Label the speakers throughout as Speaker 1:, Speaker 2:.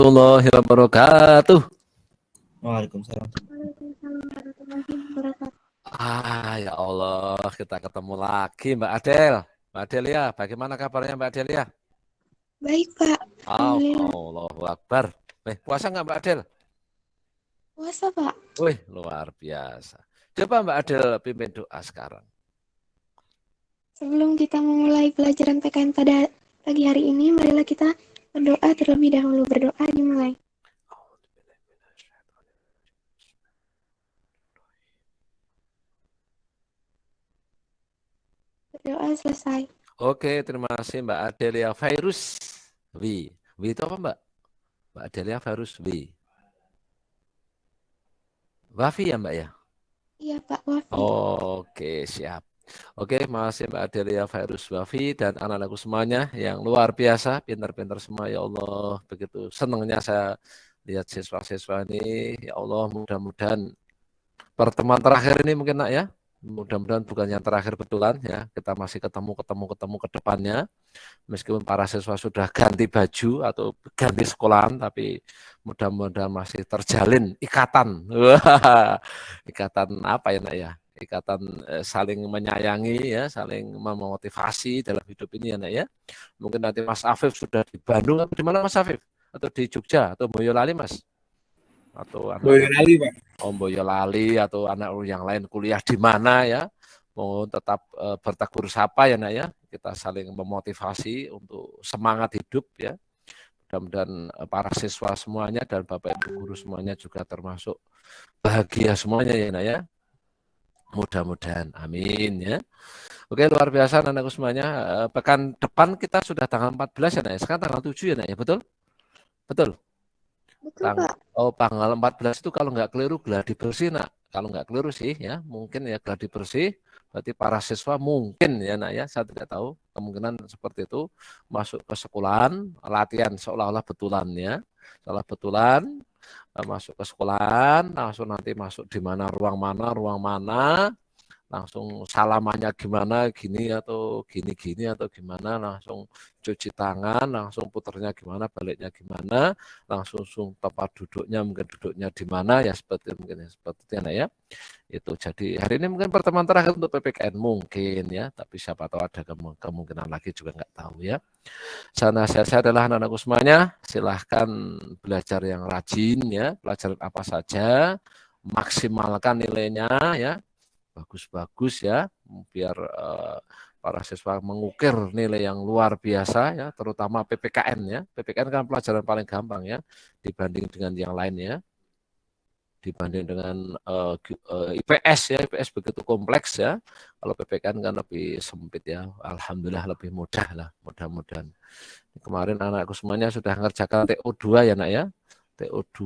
Speaker 1: warahmatullahi wabarakatuh.
Speaker 2: Waalaikumsalam.
Speaker 3: Waalaikumsalam warahmatullahi wabarakatuh.
Speaker 1: Ya Allah, kita ketemu lagi Mbak Adel. Mbak Adelia, bagaimana kabarnya Mbak Adelia?
Speaker 3: Baik, Pak. Alhamdulillah.
Speaker 1: Allahu Akbar. Puasa nggak Mbak Adel?
Speaker 3: Puasa, Pak.
Speaker 1: Wih, luar biasa. Coba Mbak Adel pimpin doa sekarang.
Speaker 3: Sebelum kita memulai pelajaran PKN pada pagi hari ini, marilah kita berdoa terlebih dahulu. Berdoa dimulai. Berdoa selesai.
Speaker 1: Oke, terima kasih Mbak Adelia Virus W. W itu apa Mbak? Mbak Adelia Virus W. Wafi ya Mbak ya?
Speaker 3: Iya, Pak. Wafi.
Speaker 1: Oke, siap. Oke, makasih Mbak Adelia Virus Wafi dan anak-anakku semuanya yang luar biasa, pintar-pintar semua ya Allah. Begitu senangnya saya lihat siswa-siswa ini, ya Allah mudah-mudahan pertemuan terakhir ini mungkin nak ya, mudah-mudahan bukan yang terakhir betulan ya, kita masih ketemu ke depannya. Meskipun para siswa sudah ganti baju atau ganti sekolahan, tapi mudah-mudahan masih terjalin ikatan. Ikatan apa ya nak ya? Ikatan saling menyayangi ya, saling memotivasi dalam hidup ini ya nak ya. Mungkin nanti Mas Afif sudah di Bandung atau di mana Mas Afif? Atau di Jogja atau Boyolali Mas? Atau anak
Speaker 2: Boyolali, Pak.
Speaker 1: Boyolali atau anak yang lain kuliah di mana ya? Mau tetap bertegur sapa ya nak ya, kita saling memotivasi untuk semangat hidup ya. Mudah-mudahan para siswa semuanya dan Bapak Ibu guru semuanya juga termasuk bahagia semuanya ya nak ya. Mudah-mudahan, amin ya. Oke, luar biasa anak-anakku semuanya. Pekan depan kita sudah tanggal 14 ya nak ya, sekarang tanggal 7 ya nak ya, betul? Betul?
Speaker 3: Betul, Pak.
Speaker 1: Tanggal 14 itu kalau nggak keliru gladi bersih nak. Kalau nggak keliru sih ya, mungkin ya gladi bersih. Berarti para siswa mungkin ya nak ya, saya tidak tahu, kemungkinan seperti itu masuk ke sekolahan, latihan seolah-olah betulan ya, seolah betulan masuk ke sekolahan, langsung nanti masuk di mana, ruang mana, langsung salamannya gimana, gini atau gini atau gimana, langsung cuci tangan, langsung puternya gimana, baliknya gimana, langsung tempat duduknya mungkin duduknya di mana ya seperti mungkin ya seperti itu ya. Itu jadi hari ini mungkin pertemuan terakhir untuk PPKN mungkin ya, tapi siapa tahu ada kemungkinan lagi juga nggak tahu ya. Saya adalah anak-anakku semuanya, silahkan belajar yang rajin ya, pelajaran apa saja, maksimalkan nilainya ya, bagus-bagus ya, biar para siswa mengukir nilai yang luar biasa ya, terutama PPKN ya. PPKN kan pelajaran paling gampang ya dibanding dengan yang lainnya. Dibanding dengan IPS ya, IPS begitu kompleks ya. Kalau PPKN kan lebih sempit ya. Alhamdulillah lebih mudah lah, mudah-mudahan. Kemarin anakku semuanya sudah ngerjakan TO2 ya nak ya. TO2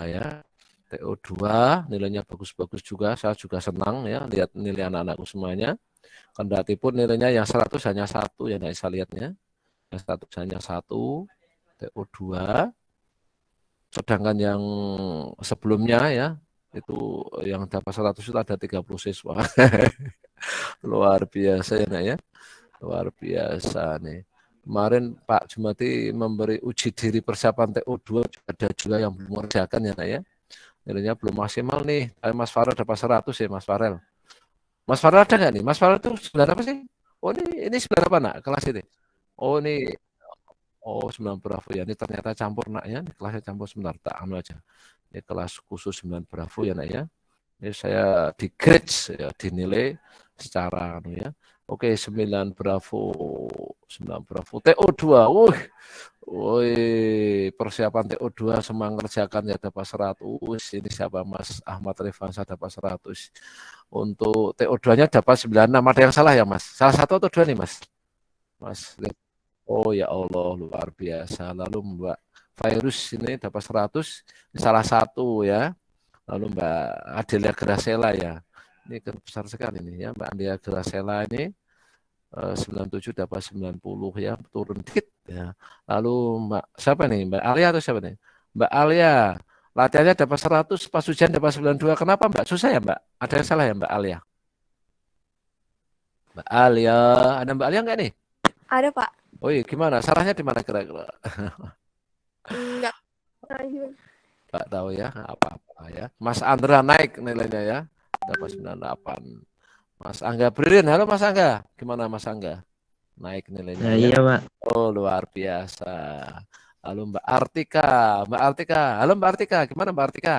Speaker 1: ya. TO2 nilainya bagus-bagus juga, saya juga senang ya lihat nilai anak-anakku semuanya. Kendati pun nilainya yang 100 hanya satu ya nak, saya lihatnya. Yang 100 hanya satu TO2. Sedangkan yang sebelumnya ya itu yang dapat 100 itu ada 30 siswa. Luar biasa ya nak ya. Luar biasa nih. Kemarin Pak Jumati memberi uji diri persiapan TO2 ada juga yang belum mengerjakan ya nak ya. Nilainya belum maksimal nih. Mas Farel dapat 100 ya Mas Farel. Mas Farel ada nggak nih? Mas Farel itu sebenarnya apa sih? Oh ini sebenarnya apa nak kelas ini? Oh ini 9 Bravo ya. Ini ternyata campur nak ya. Ini kelasnya campur sebentar. Tak anu aja. Ini kelas khusus 9 Bravo ya nak ya. Ini saya di grade ya, dinilai secara anu ya. Oke, 9 Bravo. 9 Bravo. TO2. Woi, persiapan TO2 semua ngerjakan ya dapat 100. Ini siapa Mas Ahmad Rifansa dapat 100. Untuk TO2-nya dapat 96. Ada yang salah ya Mas? Salah satu atau dua nih Mas? Mas. Oh ya Allah, luar biasa. Lalu Mbak Virus ini dapat 100, salah satu ya. Lalu Mbak Adelia Gracela ya. Ini besar sekali ini ya. Mbak Adelia Gracela ini 97 dapat 90 ya, turun dikit ya. Lalu Mbak siapa nih? Mbak Alia atau siapa nih? Mbak Alia. Latihannya dapat 100, pas ujian dapat 92. Kenapa Mbak? Susah ya Mbak? Ada yang salah ya Mbak Alia? Mbak Alia, ada Mbak Alia enggak nih?
Speaker 4: Ada, Pak.
Speaker 1: Oh iya, gimana? Salahnya di mana kira-kira?
Speaker 4: Enggak.
Speaker 1: Nggak tahu ya, nggak apa-apa ya. Mas Andra naik nilainya ya, dapat 98. Mas Angga Brin, halo Mas Angga. Gimana Mas Angga? Naik nilainya
Speaker 4: Nah,
Speaker 1: ya.
Speaker 4: iya, Pak.
Speaker 1: Oh, luar biasa. Halo Mbak Artika. Mbak Artika. Halo Mbak Artika. Gimana Mbak Artika?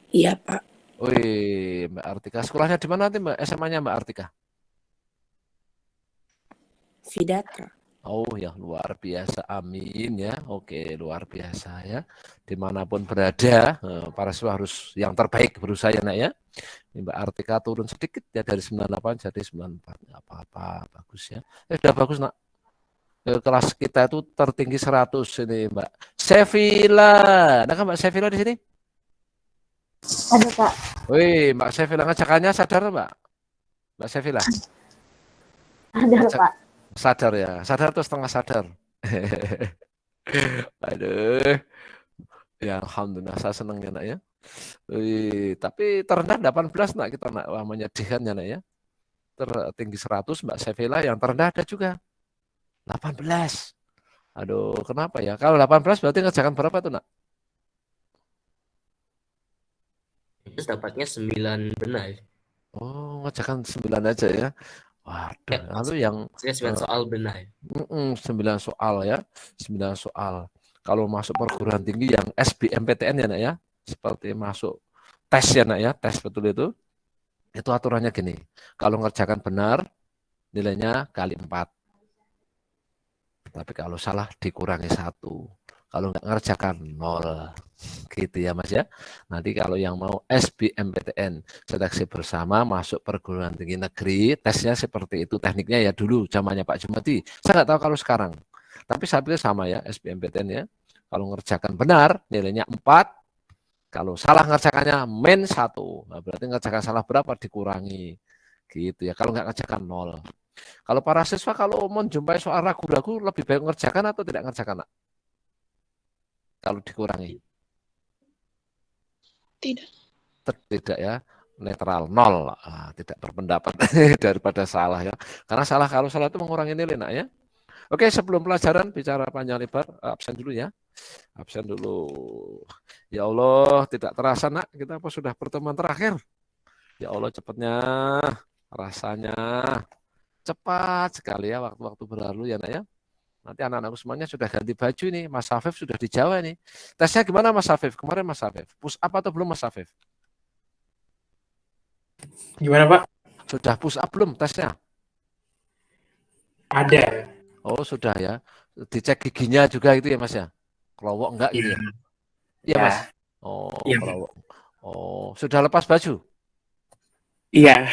Speaker 5: Iya, Pak.
Speaker 1: Wih, Mbak Artika. Sekolahnya di mana nanti Mbak? SMA-nya Mbak Artika?
Speaker 5: Vidatra.
Speaker 1: Oh ya, luar biasa. Amin ya. Oke, luar biasa ya. Dimanapun berada, para siswa harus yang terbaik berusaha ya nak ya. Ini Mbak Artika turun sedikit ya dari 98 jadi 94. Nggak apa-apa, bagus ya. Sudah bagus nak. Kelas kita itu tertinggi 100 ini Mbak Sevilla. Nah kan Mbak Sevilla di sini?
Speaker 6: Ada Pak.
Speaker 1: Wih, Mbak Sevilla ngajakannya sadar Mbak? Mbak Sevilla?
Speaker 6: Ada Pak.
Speaker 1: Sadar ya, sadar atau setengah sadar? Aduh, ya Alhamdulillah saya senang ya nak ya. Wih, tapi terendah 18 nak kita nak, wah menyedihkan ya nak ya. Tertinggi 100 Mbak Sevilla, yang terendah ada juga 18. Aduh, kenapa ya? Kalau 18 berarti ngerjakan berapa tuh nak?
Speaker 7: Terus dapatnya 9 benar.
Speaker 1: Oh, ngerjakan 9 aja ya. Waduh, lalu yang
Speaker 7: Saya 9 soal benar.
Speaker 1: 9 soal ya, 9 soal. Kalau masuk perguruan tinggi yang SBMPTN ya nak ya, seperti masuk tes ya nak ya, tes betul itu aturannya gini. Kalau ngerjakan benar, nilainya kali 4. Tapi kalau salah dikurangi 1. Kalau nggak ngerjakan 0. Gitu ya Mas ya. Nanti kalau yang mau SBMPTN, seleksi bersama masuk perguruan tinggi negeri, tesnya seperti itu tekniknya ya dulu zamannya Pak Jumadi. Saya nggak tahu kalau sekarang. Tapi saya pikir sama ya SBMPTN ya. Kalau ngerjakan benar nilainya 4. Kalau salah ngerjakannya -1. Nah, berarti ngerjakan salah berapa dikurangi. Gitu ya. Kalau nggak ngerjakan 0. Kalau para siswa kalau menjumpai soal ragu-ragu lebih baik ngerjakan atau tidak ngerjakan nak? Kalau dikurangi?
Speaker 3: Tidak.
Speaker 1: Tidak ya, netral 0. Tidak berpendapat daripada salah ya. Karena kalau salah itu mengurangi nilai nak ya. Oke, sebelum pelajaran bicara panjang lebar, absen dulu ya. Absen dulu. Ya Allah, tidak terasa nak, kita sudah pertemuan terakhir. Ya Allah, cepatnya, rasanya cepat sekali ya waktu-waktu berlalu ya nak ya. Nanti anak-anakku semuanya sudah ganti baju nih. Mas Afif sudah di Jawa nih. Tesnya gimana Mas Afif? Kemarin Mas Afif. Push up atau belum Mas Afif?
Speaker 8: Gimana Pak?
Speaker 1: Sudah push up belum tesnya?
Speaker 8: Ada.
Speaker 1: Oh sudah ya. Dicek giginya juga gitu ya Mas ya? Kelowok enggak gitu ya? Iya Mas? Oh
Speaker 8: Iya.
Speaker 1: kelowok. Oh sudah lepas baju?
Speaker 8: Iya.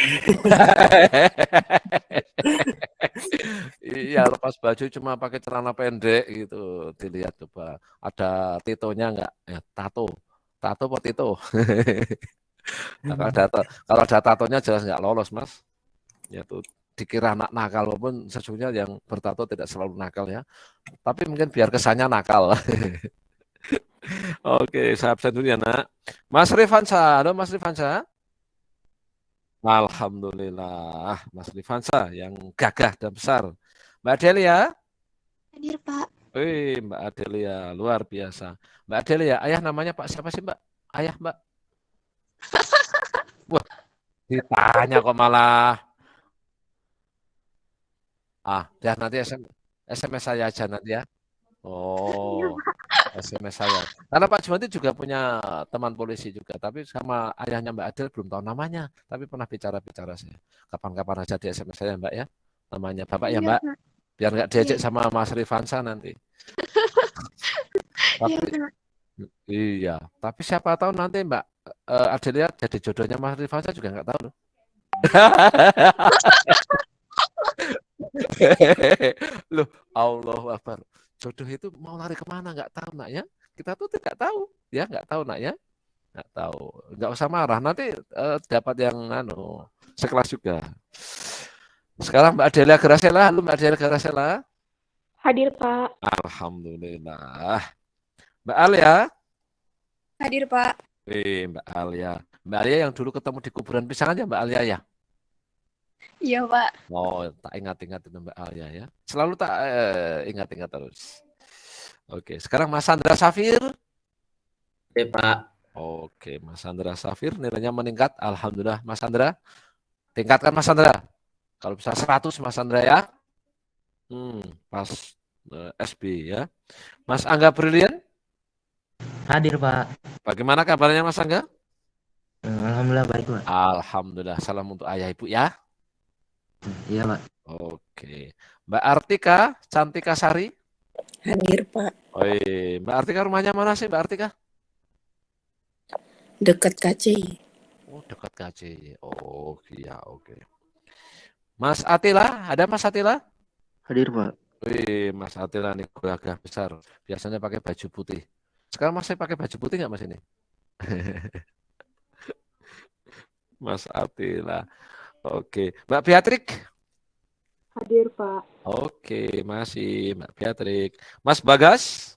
Speaker 1: Iya lepas baju cuma pakai celana pendek gitu. Dilihat coba ada titonya enggak? Ya, tato apa tito? Nah, kalau ada tatonya jelas nggak lolos Mas. Ya tuh dikira anak nakal walaupun sesungguhnya yang bertato tidak selalu nakal ya. Tapi mungkin biar kesannya nakal. Oke, saya absen dulu ya nak. Mas Rifansa, halo Mas Rifansa. Alhamdulillah, Mas Rifansa yang gagah dan besar. Mbak Adelia.
Speaker 3: Hadir Pak.
Speaker 1: Wih, Mbak Adelia, luar biasa. Mbak Adelia, ayah namanya Pak siapa sih Mbak? Ayah Mbak? Wah, ditanya kok malah. Ya nanti SMS saya aja nanti ya. Oh, SMS saya. Karena Pak Jumanti juga punya teman polisi juga, tapi sama ayahnya Mbak Adel belum tahu namanya, tapi pernah bicara-bicara saya. Kapan-kapan aja di SMS saya Mbak ya, namanya Bapak ya Mbak, biar nggak diajak sama Mas Rifansa nanti. Iya, tapi siapa tahu nanti Mbak Adelia jadi jodohnya Mas Rifansa juga nggak tahu loh. Loh, Allahu Akbar. Jodoh itu mau lari kemana nggak tahu nak ya. Kita tuh tidak tahu ya, nggak tahu nak ya. Nggak tahu. Nggak usah marah. Nanti dapat yang sekelas juga. Sekarang Mbak Adelia Grasela, lu Mbak Adelia Grasela.
Speaker 6: Hadir Pak.
Speaker 1: Alhamdulillah. Mbak Alia.
Speaker 6: Hadir Pak.
Speaker 1: Mbak Alia. Mbak Alia yang dulu ketemu di kuburan pisang aja Mbak Alia ya.
Speaker 6: Iya Pak.
Speaker 1: Oh, tak ingat-ingat itu Mbak Alia ya. Selalu tak ingat-ingat terus. Oke, sekarang Mas Sandra Safir.
Speaker 7: Oke, Pak.
Speaker 1: Oke, Mas Andra Safir nilainya meningkat. Alhamdulillah, Mas Andra. Tingkatkan Mas Andra. Kalau bisa 100 Mas Andra ya. Pas SB ya. Mas Angga Brilian,
Speaker 4: Hadir, Pak.
Speaker 1: bagaimana kabarnya Mas Angga?
Speaker 4: Alhamdulillah baik, Pak.
Speaker 1: Alhamdulillah, salam untuk ayah ibu ya.
Speaker 4: Iya, Pak.
Speaker 1: Oke. Mbak Artika, Cantika Sari.
Speaker 5: Hadir, Pak.
Speaker 1: Oi, Mbak Artika rumahnya mana sih Mbak Artika?
Speaker 5: Dekat KCI.
Speaker 1: Oh, dekat KC. Oh, iya, oke. Mas Atila, ada Mas Atila?
Speaker 4: Hadir, Pak.
Speaker 1: Wih, Mas Atila nih gagah besar. Biasanya pakai baju putih. Sekarang masih pakai baju putih nggak Mas ini? Mas Atila. Oke, Mbak Beatrik.
Speaker 6: Hadir, Pak.
Speaker 1: Oke, masih Mbak Beatrik. Mas Bagas.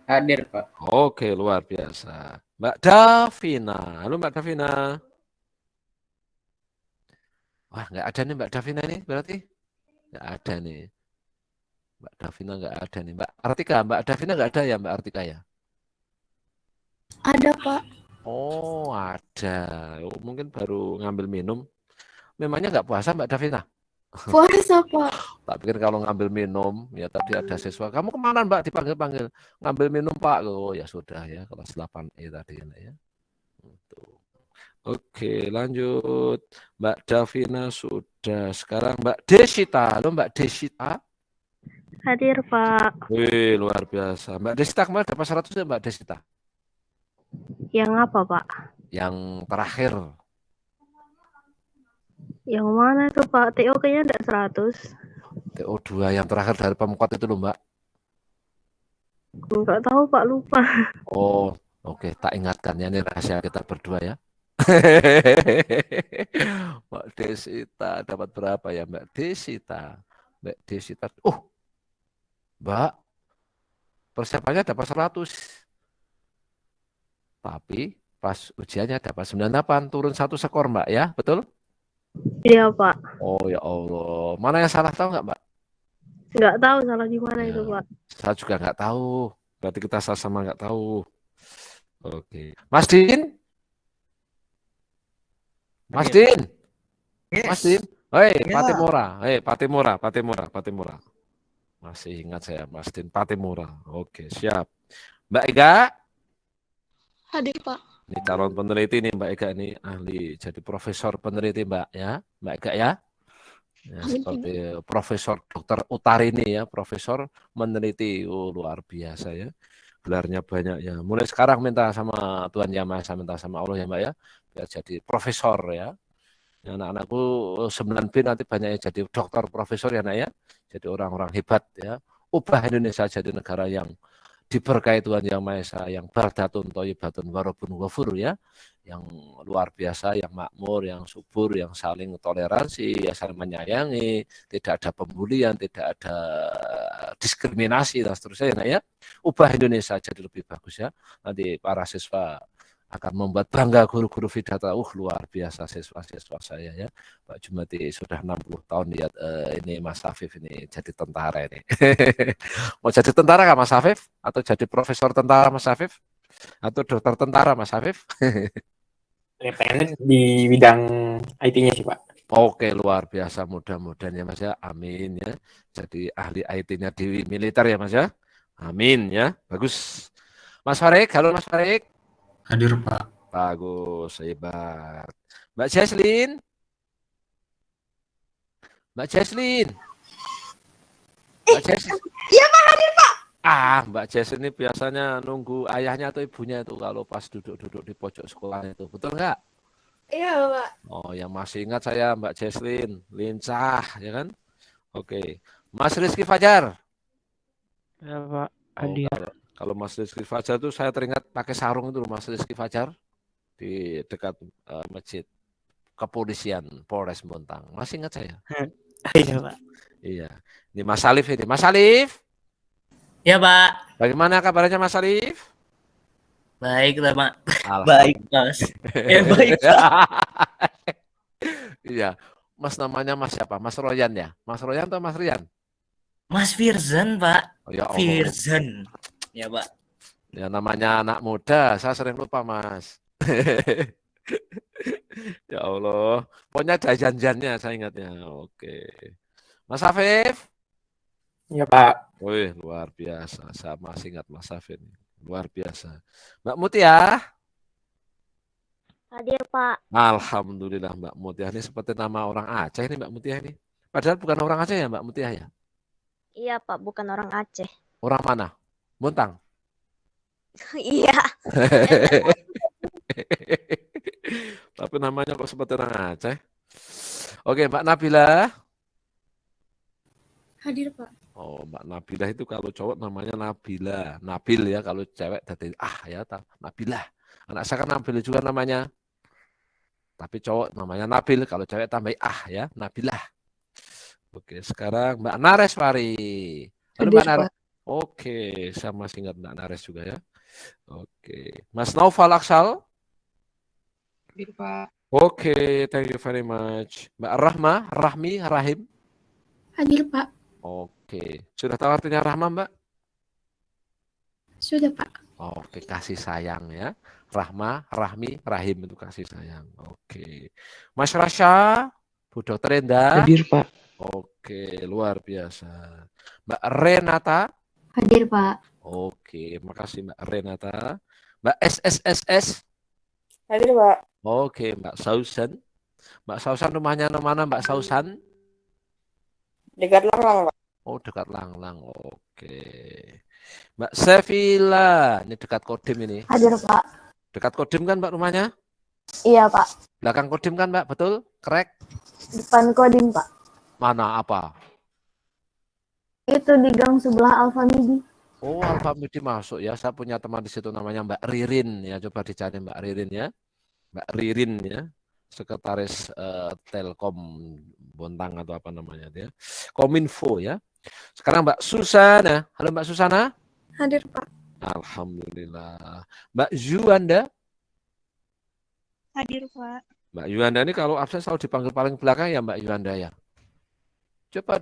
Speaker 2: Hadir, Pak.
Speaker 1: Oke, luar biasa. Mbak Davina. Halo Mbak Davina. Wah, nggak ada nih Mbak Davina ini berarti? Nggak ada nih. Mbak Davina nggak ada nih. Mbak Artika, Mbak Davina nggak ada ya Mbak Artika ya?
Speaker 6: Ada, Pak.
Speaker 1: Oh, ada. Oh, mungkin baru ngambil minum. Memangnya nggak puasa Mbak Davina?
Speaker 6: Puasa, Pak.
Speaker 1: Tak pikir kalau ngambil minum, ya tadi ada siswa. Kamu kemana Mbak? Dipanggil-panggil. Ngambil minum Pak. Oh ya sudah ya, kelas 8E tadi ya. Tuh. Oke, lanjut. Mbak Davina sudah. Sekarang Mbak Desita. Halo Mbak Desita.
Speaker 6: Hadir, Pak.
Speaker 1: Wih, luar biasa. Mbak Desita kemarin dapat 100 ya Mbak Desita?
Speaker 6: Yang apa, Pak?
Speaker 1: Yang terakhir.
Speaker 6: Yang mana itu, Pak? TO kayaknya enggak 100.
Speaker 1: TO2 yang terakhir dari Pemkot itu loh Mbak.
Speaker 6: Enggak tahu, Pak, lupa.
Speaker 1: Oh, oke. Tak ingatkan ya, ini rahasia kita berdua ya. Mbak Desita dapat berapa ya Mbak Desita? Mbak Desita. Mbak, persiapannya dapat 100. Tapi pas ujiannya dapat 98, turun 1 skor Mbak ya, betul?
Speaker 6: Iya, Pak.
Speaker 1: Oh ya Allah, mana yang salah tahu nggak Mbak?
Speaker 6: Enggak tahu salah di mana
Speaker 1: Ya,
Speaker 6: itu, Pak.
Speaker 1: saya juga nggak tahu. Berarti kita sama-sama nggak tahu. Oke, Mas Din, Mas Din, Mas Din. Hei, Patimura, Patimura. Masih ingat saya, Mas Din Patimura. Oke, siap. Mbak Ega,
Speaker 6: Hadir, Pak.
Speaker 1: ini calon peneliti nih Mbak Ega ini ahli jadi profesor peneliti Mbak ya, Mbak Ega ya. Ya, seperti Profesor Dr. Utarini ya, profesor meneliti. Oh, luar biasa ya. Gelarnya banyak ya. Mulai sekarang minta sama Tuhan Yang Maha Esa, minta sama Allah ya Mbak ya, biar jadi profesor ya. Anak-anakku 9B nanti banyak yang jadi dokter, profesor ya nak ya. Jadi orang-orang hebat ya. Ubah Indonesia jadi negara yang diberkahi Tuhan Yang Maha Esa, yang bardatun thayyibatun warabun ghafur ya, yang luar biasa, yang makmur, yang subur, yang saling toleransi, yang saling menyayangi, tidak ada pembulian, tidak ada diskriminasi dan seterusnya ya, nak ya. Ubah Indonesia jadi lebih bagus ya. Nanti para siswa akan membuat bangga guru-guru Vidata. Luar biasa siswa-siswa saya ya. Pak Jumati sudah 60 tahun lihat ini Mas Afif ini jadi tentara ini. Mau jadi tentara nggak Mas Afif? Atau jadi profesor tentara Mas Afif? Atau dokter tentara Mas Afif?
Speaker 8: Pengen di bidang IT-nya sih, Pak.
Speaker 1: Oke, luar biasa, mudah-mudahan ya Mas ya. Amin ya. Jadi ahli IT-nya di militer ya Mas ya. Amin ya. Bagus. Mas Farik, halo Mas Farik.
Speaker 9: Hadir, Pak.
Speaker 1: Bagus, hebat. Mbak Jesslyn. Mbak Jesslyn. Mbak Jesslyn.
Speaker 6: Iya, Pak, hadir, Pak.
Speaker 1: Mbak Jesslyn ini biasanya nunggu ayahnya atau ibunya itu kalau pas duduk-duduk di pojok sekolah itu. Betul nggak?
Speaker 6: Iya, Pak.
Speaker 1: Oh, yang masih ingat saya Mbak Jesslyn. Lincah, ya kan? Oke. Mas Rizky Fajar.
Speaker 10: Ya, Pak.
Speaker 1: Oh,
Speaker 10: Hadir.
Speaker 1: kalau Mas Rizky Fajar itu saya teringat pakai sarung itu Mas Rizky Fajar di dekat masjid kepolisian Polres Bontang. Masih ingat saya?
Speaker 10: Iya, Pak.
Speaker 1: Iya. Ini Mas Alif ini. Mas Alif.
Speaker 11: Ya, Pak.
Speaker 1: Bagaimana kabarnya Mas Alif?
Speaker 11: Baik, Pak.
Speaker 1: Baik,
Speaker 11: Mas. Baik, Pak.
Speaker 1: Iya. Mas namanya Mas siapa? Mas Royan ya? Mas Royan atau Mas Rian?
Speaker 11: Mas Firzen, Pak.
Speaker 1: Oh, ya Allah.
Speaker 11: Firzen. Ya, Pak.
Speaker 1: Ya namanya anak muda, saya sering lupa Mas. Ya Allah, pokoknya ada janjiannya saya ingatnya. Oke. Mas Afif?
Speaker 8: Iya Pak.
Speaker 1: Wih, luar biasa. Saya masih ingat Mas Afif. Luar biasa. Mbak Mutia?
Speaker 6: Hadir, Pak.
Speaker 1: Alhamdulillah Mbak Mutia ini seperti nama orang Aceh ini Mbak Mutia ini. Padahal bukan orang Aceh ya Mbak Mutia ya?
Speaker 6: Iya, Pak, bukan orang Aceh.
Speaker 1: Orang mana? Muntang?
Speaker 6: Iya.
Speaker 1: Tapi namanya kok seperti orang Aceh. Oke, Mbak Nabila.
Speaker 6: Hadir, Pak.
Speaker 1: Oh, Mbak Nabila itu kalau cowok namanya Nabila. Nabil ya, kalau cewek dari ya, Nabila. Anak saya kan Nabil juga namanya. Tapi cowok namanya Nabil, kalau cewek tambah ya, Nabilah. Oke, sekarang Mbak Nareswari. Halo Mbak Nares. Oke, saya masih ingat Mbak Nares juga ya. Oke, Mas Naufal Aksal.
Speaker 5: Hadir, Pak.
Speaker 1: Oke, thank you very much. Mbak Rahmi, Rahim.
Speaker 3: Hadir, Pak.
Speaker 1: Oke, sudah tahu artinya Rahma, Mbak?
Speaker 3: Sudah, Pak.
Speaker 1: Oke, kasih sayang ya. Rahmi, Rahim itu kasih sayang. Oke. Mas Rasya, Bu Dokter Enda.
Speaker 4: Hadir, Pak.
Speaker 1: Oke, luar biasa. Mbak Renata.
Speaker 6: Hadir, Pak.
Speaker 1: Oke, makasih Mbak Renata. Mbak SSSS.
Speaker 6: Hadir, Pak.
Speaker 1: Oke, Mbak Sausan. Mbak Sausan rumahnya mana Mbak Sausan?
Speaker 6: Dekat Langlang, Pak.
Speaker 1: Oh, dekat Langlang. Oke. Mbak Sevilla, ini dekat Kodim ini.
Speaker 6: Hadir, Pak.
Speaker 1: Dekat Kodim kan Mbak rumahnya?
Speaker 6: Iya, Pak.
Speaker 1: Belakang Kodim kan Mbak, betul? Korek?
Speaker 6: Depan Kodim, Pak.
Speaker 1: Mana apa?
Speaker 6: Itu di gang sebelah Alfamidi.
Speaker 1: Oh, Alfamidi masuk ya. Saya punya teman di situ namanya Mbak Ririn ya. Coba dicari Mbak Ririn ya. Mbak Ririn ya. Sekretaris Telkom Bontang atau apa namanya dia. Kominfo ya. Sekarang Mbak Susana. Halo Mbak Susana.
Speaker 6: Hadir, Pak.
Speaker 1: Alhamdulillah. Mbak Yuanda.
Speaker 6: Hadir, Pak.
Speaker 1: Mbak Yuanda ini kalau absen selalu dipanggil paling belakang ya Mbak Yuanda ya. Coba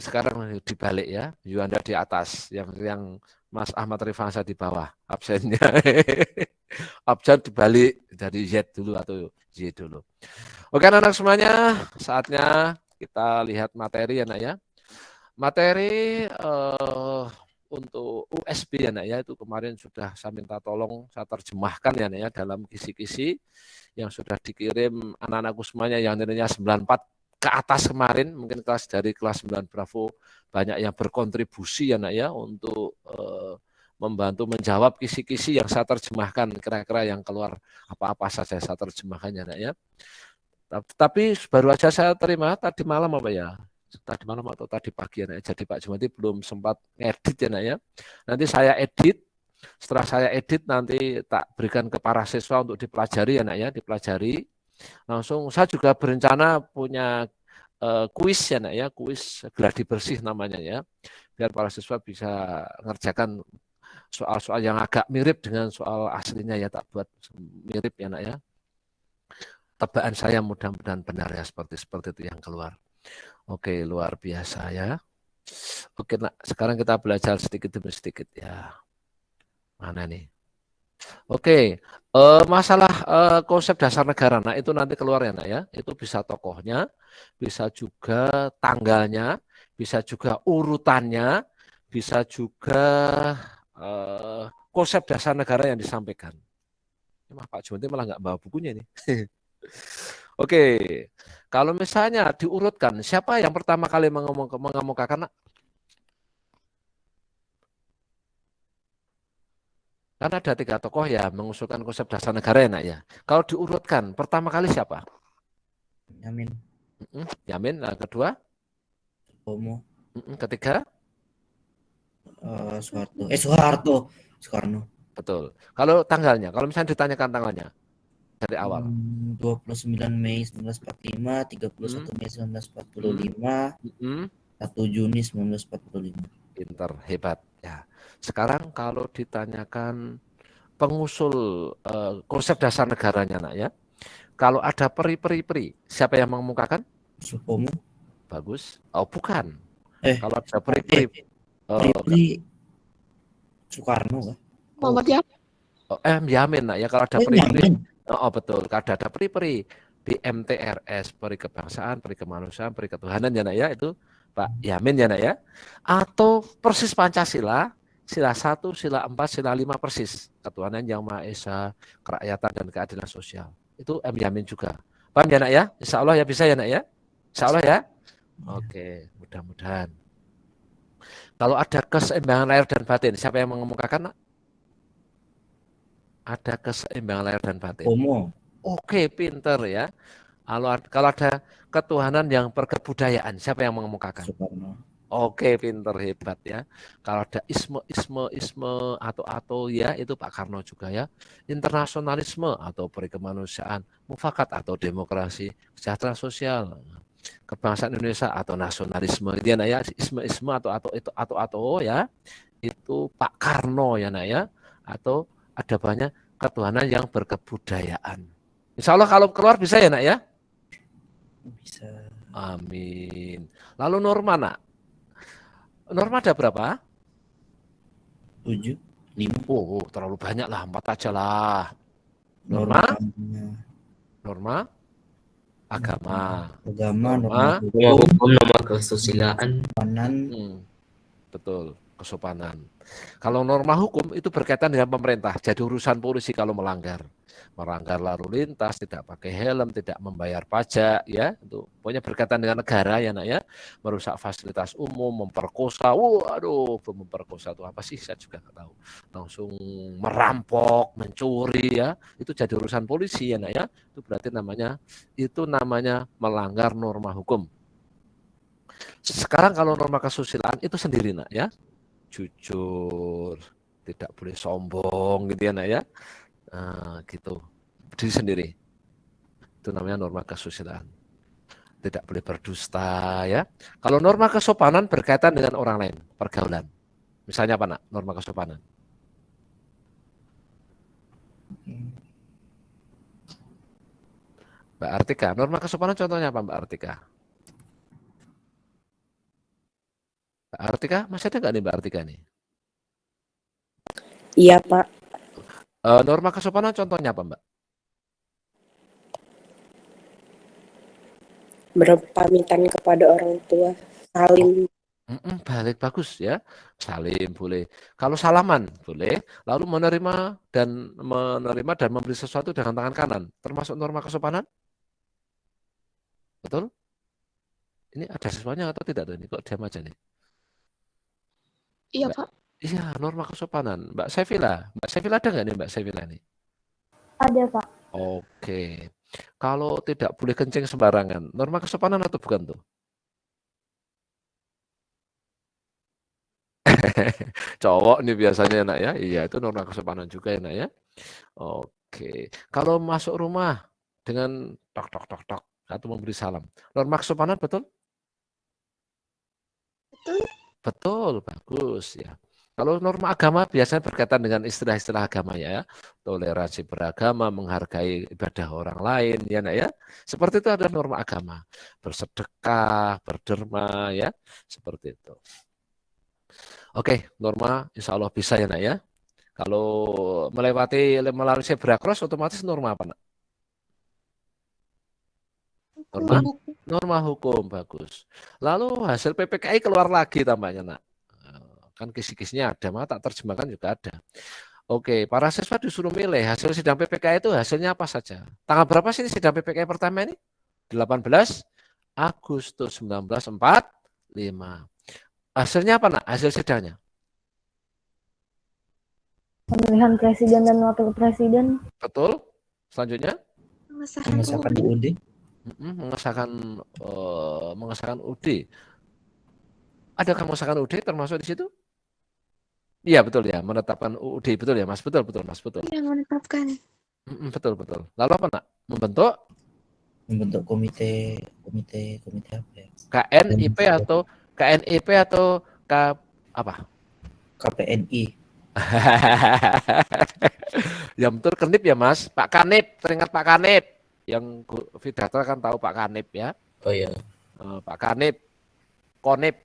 Speaker 1: sekarang dibalik ya. Yuanda di atas. Yang Mas Ahmad Rifansa di bawah absennya. Absen dibalik dari Z dulu atau Y dulu. Oke anak-anak semuanya, saatnya kita lihat materi ya nak ya. Materi untuk USB ya nak ya, itu kemarin sudah saya minta tolong saya terjemahkan ya nak ya dalam kisi-kisi yang sudah dikirim anak-anakku semuanya yang nilainya 94 ke atas kemarin, mungkin dari kelas 9 Bravo banyak yang berkontribusi ya nak ya untuk membantu menjawab kisi-kisi yang saya terjemahkan, kira-kira yang keluar apa-apa saja saya terjemahkan ya nak ya. Tapi baru aja saya terima tadi malam apa ya? Tadi malam atau tadi pagi ya nak ya. Jadi Pak Jumadi belum sempat ngedit ya nak ya. Nanti saya edit, setelah saya edit nanti tak berikan ke para siswa untuk dipelajari ya nak ya, dipelajari. Langsung saya juga berencana punya kuis ya nak ya, kuis gladi bersih namanya ya. Biar para siswa bisa ngerjakan soal-soal yang agak mirip dengan soal aslinya ya, tak buat mirip ya nak ya. Tebaan saya mudah-mudahan benar ya, seperti itu yang keluar. Oke, luar biasa ya. Oke, nah, sekarang kita belajar sedikit demi sedikit ya. Mana nih? Oke, masalah konsep dasar negara, nah itu nanti keluar ya nak ya. Itu bisa tokohnya, bisa juga tanggalnya, bisa juga urutannya, bisa juga konsep dasar negara yang disampaikan. Pak Junti malah nggak bawa bukunya nih. Oke, kalau misalnya diurutkan, siapa yang pertama kali mengemukakan? Karena ada 3 tokoh ya mengusulkan konsep dasar negara ya nak ya. Kalau diurutkan, pertama kali siapa?
Speaker 2: Yamin.
Speaker 1: Yamin, nah, kedua?
Speaker 2: Soekarno.
Speaker 1: Ketiga?
Speaker 2: Soekarno.
Speaker 1: Betul. Kalau tanggalnya, kalau misalnya ditanyakan tanggalnya dari awal.
Speaker 2: 29 Mei 1945, 31 Mei 1945, 1 Juni 1945.
Speaker 1: Pinter, hebat ya. Sekarang kalau ditanyakan pengusul konsep dasar negaranya nak ya. Kalau ada peri-peri, siapa yang mengemukakan?
Speaker 2: Supomo.
Speaker 1: Bagus. Oh, bukan. Kalau ada peri-peri
Speaker 2: Soekarno kan?
Speaker 3: Muhammad Yamin.
Speaker 1: Oh, Yamin nak ya kalau ada peri-peri. Oh, betul. Kalau ada peri-peri PMTRS, peri kebangsaan, peri kemanusiaan, peri ketuhanan ya nak ya, itu Pak Yamin ya nak ya. Atau persis Pancasila, sila 1, sila 4, sila 5 persis. Ketuhanan yang Maha Esa, kerakyatan dan keadilan sosial. Itu Yamin juga. Paham ya nak ya? Insya Allah ya bisa ya nak ya? Insya Allah ya? Oke, mudah-mudahan. Kalau ada keseimbangan lahir dan batin, siapa yang mengemukakan nak? Ada keseimbangan lahir dan batin. Oke, pinter ya. Kalau ada ketuhanan yang berkebudayaan, siapa yang mengemukakan? Oke, pinter, hebat ya. Kalau ada isme atau ya, itu Pak Karno juga ya. Internasionalisme atau perikemanusiaan, mufakat atau demokrasi, kesejahteraan sosial, kebangsaan Indonesia atau nasionalisme. Dia nak ya, isme atau ya, itu Pak Karno ya nak ya. Atau ada banyak ketuhanan yang berkebudayaan. Insya Allah kalau keluar bisa ya nak ya?
Speaker 2: Bisa.
Speaker 1: Amin. Lalu norma nak? Norma ada berapa?
Speaker 2: 7, 5.
Speaker 1: Oh, terlalu banyak lah, 4 aja lah. Norma agama.
Speaker 7: Norma hukum, norma kesusilaan.
Speaker 1: Betul, kesopanan. Kalau norma hukum itu berkaitan dengan pemerintah, jadi urusan polisi kalau melanggar lalu lintas, tidak pakai helm, tidak membayar pajak, ya, itu pokoknya berkaitan dengan negara ya nak ya, merusak fasilitas umum, memperkosa, memperkosa itu apa sih? Saya juga nggak tahu. Langsung merampok, mencuri ya, itu jadi urusan polisi ya nak ya, itu berarti namanya melanggar norma hukum. Sekarang kalau norma kesusilaan itu sendiri nak ya, jujur, tidak boleh sombong gitu ya nak ya. Nah, gitu. Diri sendiri. Itu namanya norma kesusilaan. Tidak boleh berdusta ya. Kalau norma kesopanan berkaitan dengan orang lain, pergaulan. Misalnya apa nak? Norma kesopanan. Mbak Artika, norma kesopanan contohnya apa Mbak Artika? Mbak Artika, masih ada nggak nih Mbak Artika nih?
Speaker 9: Iya Pak.
Speaker 1: Norma kesopanan contohnya apa Mbak?
Speaker 9: Berpamitan kepada orang tua, salim.
Speaker 1: Balik, bagus ya. Salim boleh. Kalau salaman boleh. Lalu menerima dan memberi sesuatu dengan tangan kanan, termasuk norma kesopanan? Betul? Ini ada sesuatunya atau tidak tuh ini? Kok diam aja nih?
Speaker 3: Iya Pak.
Speaker 1: Iya, norma kesopanan. Mbak Sevilla ada nggak nih Mbak Sevilla nih?
Speaker 6: Ada Pak.
Speaker 1: Oke. Kalau tidak boleh kencing sembarangan, norma kesopanan atau bukan tuh? Cowok nih biasanya nak ya. Iya, itu norma kesopanan juga ya nak ya. Oke. Kalau masuk rumah dengan tok atau memberi salam, norma kesopanan betul? Betul, bagus ya. Kalau norma agama biasanya berkaitan dengan istilah-istilah agama ya, toleransi beragama, menghargai ibadah orang lain ya nak ya. Seperti itu ada norma agama, bersedekah, berderma ya, seperti itu. Oke, norma insya Allah bisa ya nak ya. Kalau melalui zebra cross otomatis norma apa nak? Norma hukum, bagus. Lalu hasil PPKI keluar lagi tambahnya nak. Kan kisi-kisinya ada, maka tak terjemahkan juga ada. Oke, para siswa disuruh milih hasil sidang PPKI itu hasilnya apa saja. Tanggal berapa sih sidang PPKI pertama ini? 18 Agustus 1945. Hasilnya apa nak? Hasil sidangnya?
Speaker 6: Pemilihan presiden dan wakil presiden.
Speaker 1: Betul. Selanjutnya?
Speaker 2: Mengesahkan UUD.
Speaker 1: Mengesahkan UUD. Adakah mengesahkan UUD termasuk di situ? Iya betul ya, menetapkan UUD, betul ya Mas, betul Mas, betul.
Speaker 3: Yang menetapkan.
Speaker 1: Betul. Lalu apa nak? Membentuk
Speaker 2: komite apa ya?
Speaker 1: KNIP atau apa?
Speaker 2: KPNI.
Speaker 1: Ya betul Kanip ya Mas, Pak Kanip, teringat Pak Kanip. Yang Vidatra kan tahu Pak Kanip ya.
Speaker 7: Oh iya.
Speaker 1: Pak Kanip, Konip.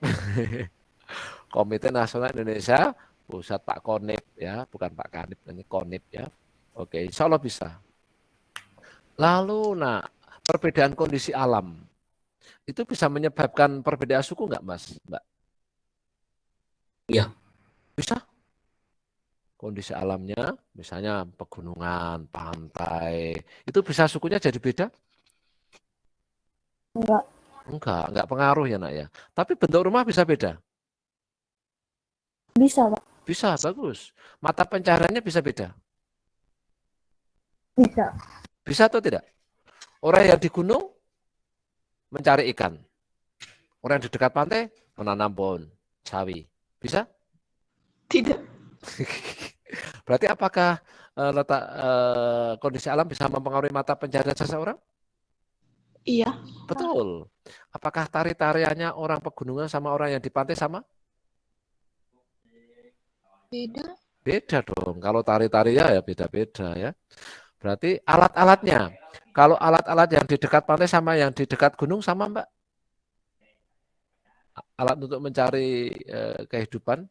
Speaker 1: Komite Nasional Indonesia Ustadz Pak Konip ya, bukan Pak Kanip, ini Konip ya. Oke, insya Allah bisa. Lalu, nah, perbedaan kondisi alam itu bisa menyebabkan perbedaan suku nggak, Mas, Mbak?
Speaker 7: Iya.
Speaker 1: Bisa. Kondisi alamnya, misalnya pegunungan, pantai, itu bisa sukunya jadi beda? Enggak pengaruh ya nak ya. Tapi bentuk rumah bisa beda?
Speaker 6: Bisa, Pak.
Speaker 1: Bisa, bagus. Mata pencahariannya bisa beda?
Speaker 6: Bisa.
Speaker 1: Bisa atau tidak? Orang yang di gunung mencari ikan. Orang yang di dekat pantai menanam pohon sawi. Bisa?
Speaker 5: Tidak.
Speaker 1: Berarti apakah letak kondisi alam bisa mempengaruhi mata pencaharian seseorang?
Speaker 5: Iya.
Speaker 1: Betul. Apakah tari-tariannya orang pegunungan sama orang yang di pantai sama?
Speaker 5: Beda.
Speaker 1: Beda dong. Kalau tari-tarinya ya beda-beda ya. Berarti alat-alatnya. Kalau alat-alat yang di dekat pantai sama yang di dekat gunung sama, Mbak? Alat untuk mencari kehidupan.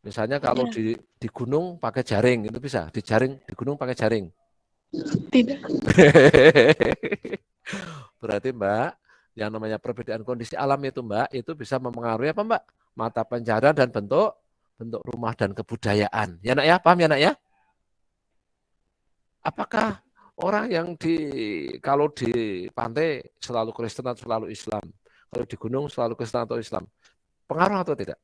Speaker 1: Misalnya kalau di gunung pakai jaring, itu bisa. Di gunung pakai jaring.
Speaker 5: Tidak.
Speaker 1: Berarti Mbak, yang namanya perbedaan kondisi alam itu Mbak, itu bisa mempengaruhi apa Mbak? Mata pencaharian dan bentuk rumah dan kebudayaan. Ya nak ya, paham ya nak ya? Apakah orang yang kalau di pantai selalu Kristen atau selalu Islam, kalau di gunung selalu Kristen atau Islam, pengaruh atau tidak?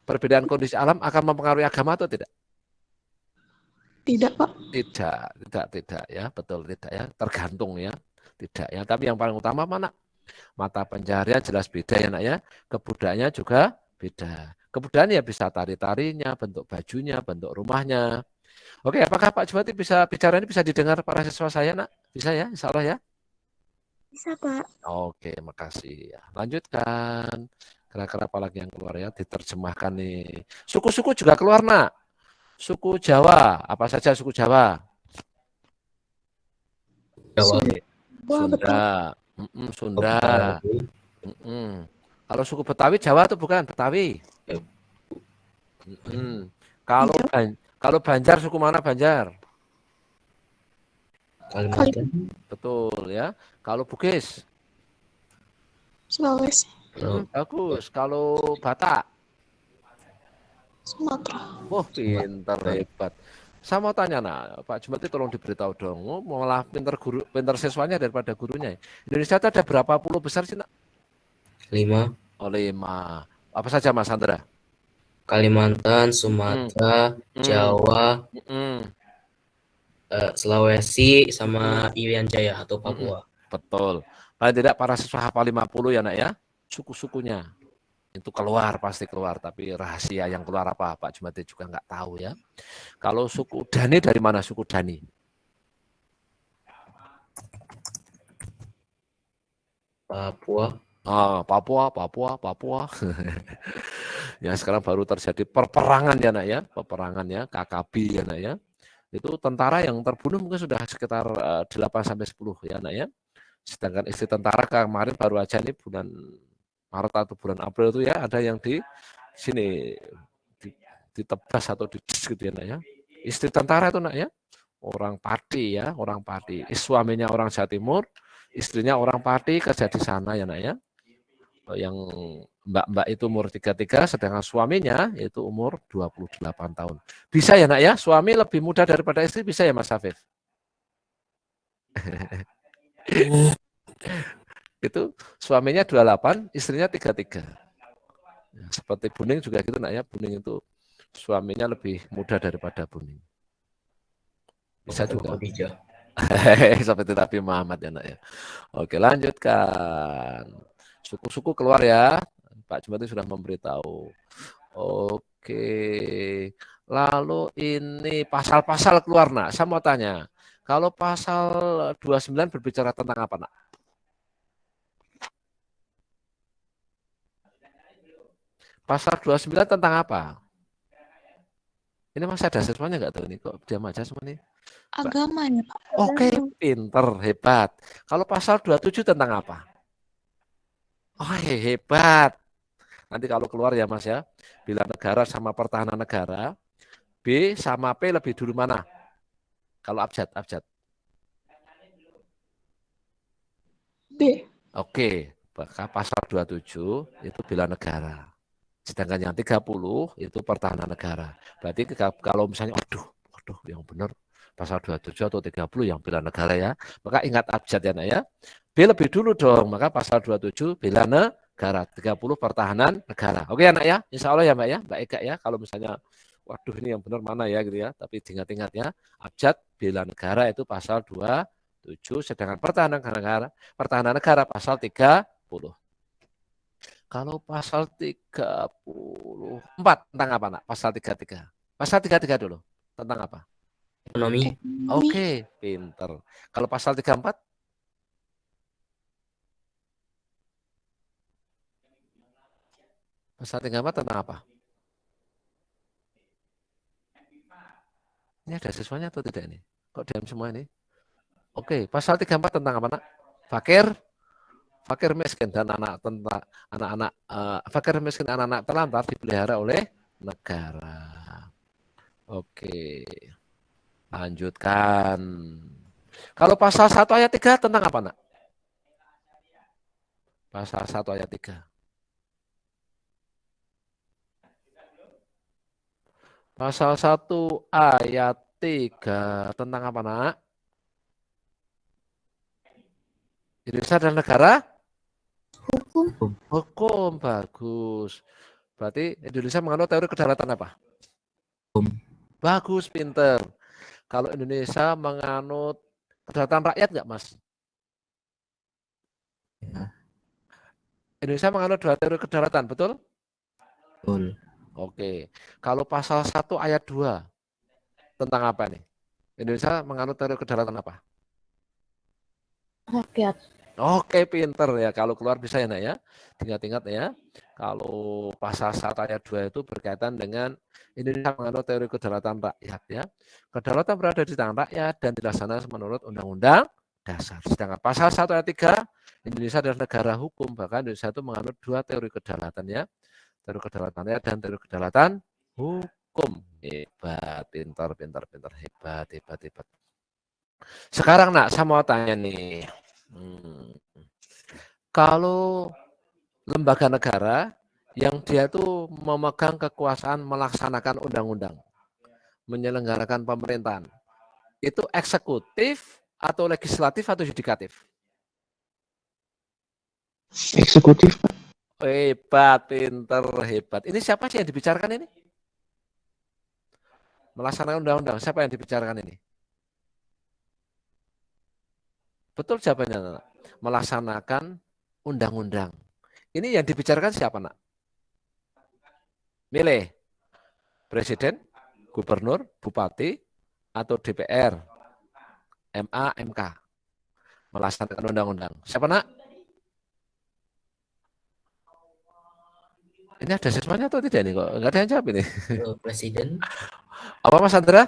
Speaker 1: Perbedaan kondisi alam akan mempengaruhi agama atau tidak?
Speaker 5: Tidak, Pak.
Speaker 1: Tidak ya, betul tidak ya, tergantung ya, tidak ya. Tapi yang paling utama mana? Mata pencaharian jelas beda ya nak ya, kebudayaannya juga beda. Kebudayaan ya bisa tari-tarinya, bentuk bajunya, bentuk rumahnya. Oke, apakah Pak Jumati bisa bicara ini bisa didengar para siswa saya nak? Bisa ya, insya Allah ya?
Speaker 3: Bisa, Pak.
Speaker 1: Oke, makasih ya. Lanjutkan. Kira-kira apa lagi yang keluar ya? Diterjemahkan nih. Suku-suku juga keluar nak. Suku Jawa, apa saja suku Jawa?
Speaker 7: Jawa.
Speaker 1: Sunda. Sunda. Kalau suku Betawi Jawa atau bukan? Betawi. Kalau Banjar suku mana Banjar?
Speaker 7: Kalimantan.
Speaker 1: Betul ya. Kalau Bugis?
Speaker 5: Sulawesi.
Speaker 1: Bagus. Kalau Batak?
Speaker 5: Sumatera.
Speaker 1: Wah, pintar hebat. Saya mau tanya nak, Pak Jumati tolong diberitahu dong. Malah pintar siswanya daripada gurunya. Indonesia itu ada berapa pulau besar sih nak?
Speaker 7: 5.
Speaker 1: Oh 5. Apa saja Mas Andra?
Speaker 7: Kalimantan, Sumatera, Jawa, Sulawesi, sama Irian Jaya atau Papua.
Speaker 1: Betul. Paling tidak para siswa hafal 50 ya nak ya. Suku-sukunya. Itu keluar, pasti keluar. Tapi rahasia yang keluar apa Pak Jumati juga nggak tahu ya. Kalau suku Dani dari mana suku Dani?
Speaker 7: Papua.
Speaker 1: Papua. Ya sekarang baru terjadi perperangan ya nak ya. Peperangan ya, KKB ya nak ya. Itu tentara yang terbunuh mungkin sudah sekitar 8-10 ya nak ya. Sedangkan istri tentara kemarin baru aja ini bulan Maret atau bulan April itu ya ada yang di sini ditebas atau gitu ya nak ya. Istri tentara itu nak ya, orang Pati ya, orang Pati. Suaminya orang Jawa Timur, istrinya orang Pati kerja di sana ya nak ya. Yang mbak-mbak itu umur 33, sedangkan suaminya itu umur 28 tahun. Bisa ya nak ya, suami lebih muda daripada istri, bisa ya Mas Hafif? Itu suaminya 28, istrinya 33. Ya, seperti Buning juga gitu nak ya, Buning itu suaminya lebih muda daripada Buning. Bisa juga. Seperti Nabi Muhammad ya nak ya. Oke, lanjutkan. Suku-suku keluar ya. Pak Jumati sudah memberitahu. Oke. Lalu ini pasal-pasal keluar nak. Saya mau tanya. Kalau pasal 29 berbicara tentang apa nak? Pasal 29 tentang apa? Ini masih ada siswanya nggak tahu nih kok diam aja semua nih.
Speaker 5: Agama ya Pak.
Speaker 1: Oke, pinter, hebat. Kalau pasal 27 tentang apa? Oh hebat. Nanti kalau keluar ya Mas ya, bila negara sama pertahanan negara, B sama P lebih dulu mana? Kalau abjad.
Speaker 5: B.
Speaker 1: Oke, maka pasal 27 itu bela negara. Sedangkan yang 30 itu pertahanan negara. Berarti kalau misalnya, aduh, yang benar pasal 27 atau 30 yang bela negara ya. Maka ingat abjad ya nak ya. B lebih dulu dong, maka pasal 27 bela negara, 30 pertahanan negara. Oke anak ya, insya Allah ya Mbak ya, Mbak Eka ya. Kalau misalnya, waduh ini yang benar mana ya gitu ya. Tapi diingat-ingat ya, abjad bela negara itu pasal 27, sedangkan pertahanan negara pasal 30. Kalau pasal 34 tentang apa nak? Pasal 33. Pasal 33 dulu. Tentang apa?
Speaker 7: Ekonomi.
Speaker 1: Oke, pinter. Kalau pasal 34? Pasal 34 tentang apa? Ini ada siswanya atau tidak ini? Kok diam semua ini? Oke, pasal 34 tentang apa nak? Fakir miskin dan anak-anak fakir miskin anak-anak terlantar dipelihara oleh negara. Oke. Lanjutkan. Kalau pasal 1 ayat 3 tentang apa nak? Pasal 1 ayat 3. Pasal 1 ayat 3 tentang apa nak? Indonesia adalah negara? Hukum, bagus. Berarti Indonesia menganut teori kedaulatan apa?
Speaker 7: Hukum.
Speaker 1: Bagus, pinter. Kalau Indonesia menganut kedaulatan rakyat nggak, Mas?
Speaker 2: Ya.
Speaker 1: Indonesia menganut teori kedaulatan, betul?
Speaker 2: Betul.
Speaker 1: Oke. Kalau pasal 1 ayat 2 tentang apa nih? Indonesia menganut teori kedaulatan apa?
Speaker 6: Rakyat.
Speaker 1: Oke, pinter ya. Kalau keluar bisa ya, nak ya. Ingat-ingat ya. Kalau pasal 1 ayat 2 itu berkaitan dengan Indonesia menganut teori kedaulatan rakyat ya. Kedaulatan berada di tangan rakyat dan dilaksanakan menurut Undang-Undang Dasar. Sedangkan pasal 1 ayat 3, Indonesia adalah negara hukum. Bahkan Indonesia itu menganut 2 teori kedaulatan ya. Teori kedaulatan rakyat dan teori kedaulatan hukum. Hebat, pintar, hebat. Sekarang nak, saya mau tanya nih. Kalau lembaga negara yang dia itu memegang kekuasaan melaksanakan undang-undang, menyelenggarakan pemerintahan, itu eksekutif atau legislatif atau yudikatif?
Speaker 10: Eksekutif, Pak.
Speaker 1: Hebat, pinter, hebat. Ini siapa sih yang dibicarakan ini? Melaksanakan undang-undang, siapa yang dibicarakan ini? Betul jawabannya, melaksanakan undang-undang. Ini yang dibicarakan siapa, nak? Milih presiden, gubernur, bupati, atau DPR, MA, MK. Melaksanakan undang-undang. Siapa, nak? Ini ada siswanya atau tidak nih? Kok nggak ada yang jawab ini?
Speaker 7: Presiden.
Speaker 1: Apa Mas Andra?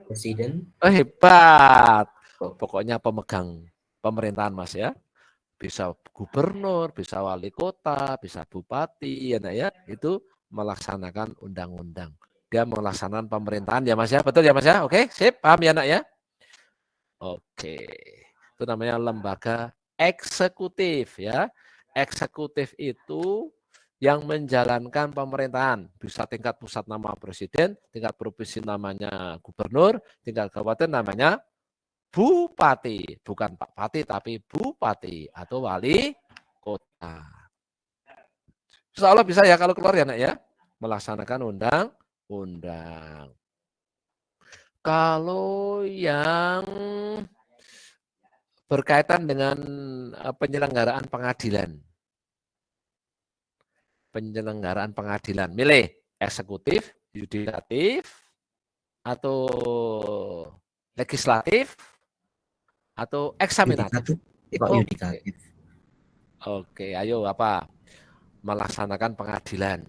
Speaker 7: Presiden.
Speaker 1: Oh, hebat. Pokoknya pemegang pemerintahan Mas ya. Bisa gubernur, bisa wali kota, bisa bupati ya nak ya. Itu melaksanakan undang-undang. Dia melaksanakan pemerintahan ya Mas ya. Betul ya Mas ya? Oke, sip, paham ya nak ya? Oke. Itu namanya lembaga eksekutif ya. Eksekutif itu yang menjalankan pemerintahan. Bisa tingkat pusat nama presiden, tingkat provinsi namanya gubernur, tingkat kabupaten namanya bupati. Bukan Pak Pati, tapi bupati atau wali kota. Insya Allah bisa ya kalau keluar ya nak ya. Melaksanakan undang-undang. Kalau yang berkaitan dengan penyelenggaraan pengadilan. Milih eksekutif, yudikatif, atau legislatif, atau eksaminatif.
Speaker 2: Yudikatif.
Speaker 1: Oke, ayo apa? Melaksanakan pengadilan.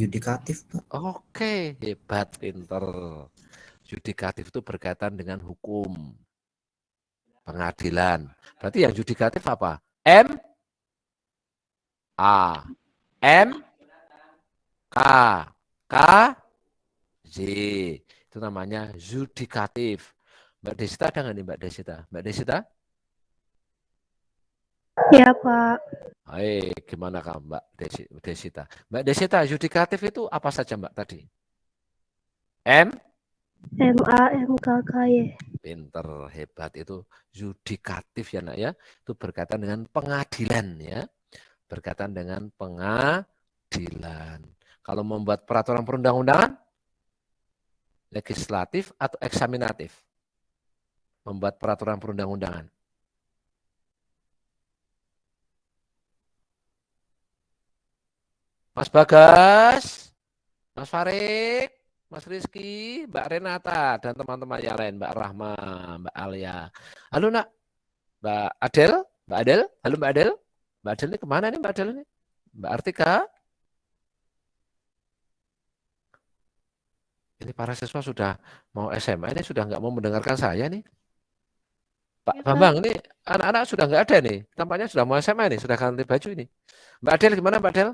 Speaker 2: Yudikatif, Pak.
Speaker 1: Oke, hebat, pinter. Yudikatif itu berkaitan dengan hukum. Pengadilan. Berarti yang yudikatif apa? A. M. K. K. Z. Itu namanya yudikatif. Mbak Desita ada nggak nih Mbak Desita? Mbak Desita?
Speaker 6: Ya, Pak.
Speaker 1: Hai, gimana Kak Mbak Desita? Mbak Desita, yudikatif itu apa saja Mbak tadi? M?
Speaker 6: MA, MK, KY.
Speaker 1: Pinter, hebat itu yudikatif ya nak ya. Itu berkaitan dengan pengadilan ya. Berkaitan dengan pengadilan. Kalau membuat peraturan perundang-undangan, legislatif atau eksaminatif? Membuat peraturan perundang-undangan. Mas Bagas, Mas Farid, Mas Rizky, Mbak Renata, dan teman-teman yang lain, Mbak Rahma, Mbak Alia. Halo nak, Mbak Adel, halo Mbak Adel. Mbak Adel ini kemana nih Mbak Adel ini? Mbak Artika. Ini para siswa sudah mau SMA, ini sudah nggak mau mendengarkan saya nih. Pak Bambang, ini anak-anak sudah nggak ada nih. Tampaknya sudah mau SMA nih, sudah ganti baju ini. Mbak Adel gimana Mbak Adel?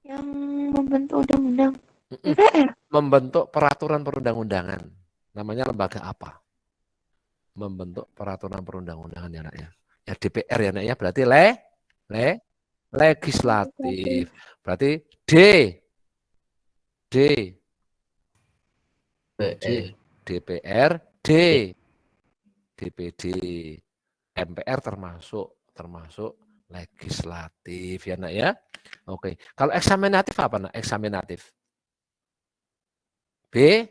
Speaker 3: Yang membentuk undang-undang DPR.
Speaker 1: Membentuk peraturan perundang-undangan. Namanya lembaga apa? Membentuk peraturan perundang-undangan ya nak ya. Ya DPR ya nak ya. Berarti legislatif. Berarti DPR, DPD, MPR termasuk legislatif ya nak ya. Oke. Kalau eksaminatif apa nak? Eksaminatif.
Speaker 5: BPK.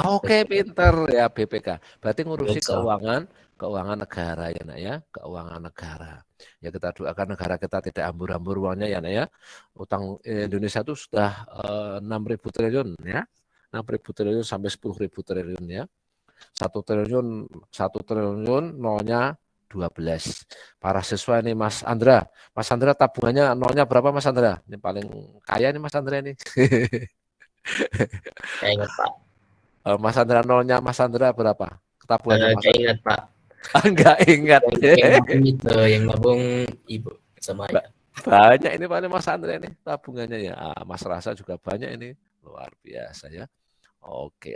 Speaker 1: Oke, pinter ya BPK. Berarti ngurusi keuangan negara ya nak ya, keuangan negara. Ya kita doakan negara kita tidak ambur-ambur uangnya ya nak ya. Utang Indonesia itu sudah 6.000 triliun ya. 6.000 triliun sampai 10.000 triliun ya. 1 triliun nolnya 12. Para siswa ini Mas Andra tabungannya nolnya berapa Mas Andra? Ini paling kaya nih Mas Andra ini.
Speaker 7: Saya ingat Pak.
Speaker 1: Mas Andra nolnya Mas Andra berapa? Tabungannya Mas
Speaker 7: Saya ingat Pak.
Speaker 1: Enggak ingat.
Speaker 7: Yang nabung Ibu sama ayah.
Speaker 1: Banyak ini paling Mas Andra ini tabungannya ya. Mas Rasa juga banyak ini. Luar biasa ya. Oke.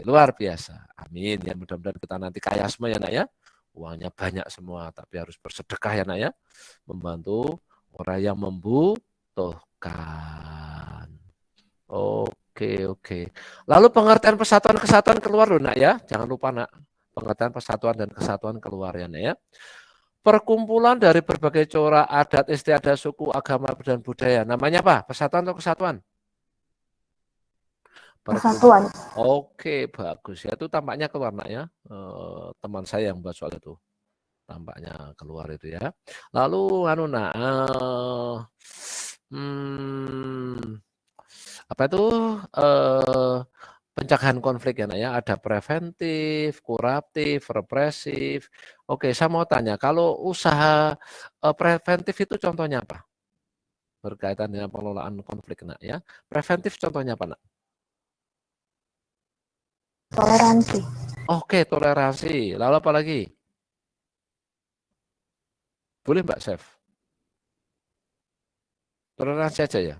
Speaker 1: Luar biasa. Amin ya, mudah-mudahan kita nanti kaya semua ya nak ya. Uangnya banyak semua, tapi harus bersedekah ya nak ya. Membantu orang yang membutuhkan. Oke. Lalu pengertian persatuan kesatuan keluar loh nak ya. Jangan lupa nak. Pengertian persatuan dan kesatuan keluar ya nak ya. Perkumpulan dari berbagai corak adat istiadat suku agama dan budaya. Namanya apa? Persatuan atau kesatuan?
Speaker 6: Persatuan.
Speaker 1: Oke, bagus ya. Itu tampaknya keluar nak ya. Teman saya yang buat soal itu. Tampaknya keluar itu ya. Lalu nak apa itu pencegahan konflik ya nak ya. Ada preventif, kuratif, represif. Oke, saya mau tanya, kalau usaha preventif itu contohnya apa? Berkaitan dengan pengelolaan konflik nak ya. Preventif contohnya apa nak?
Speaker 6: Toleransi.
Speaker 1: Oke, toleransi. Lalu apa lagi? Boleh Mbak Chef? Toleransi aja ya?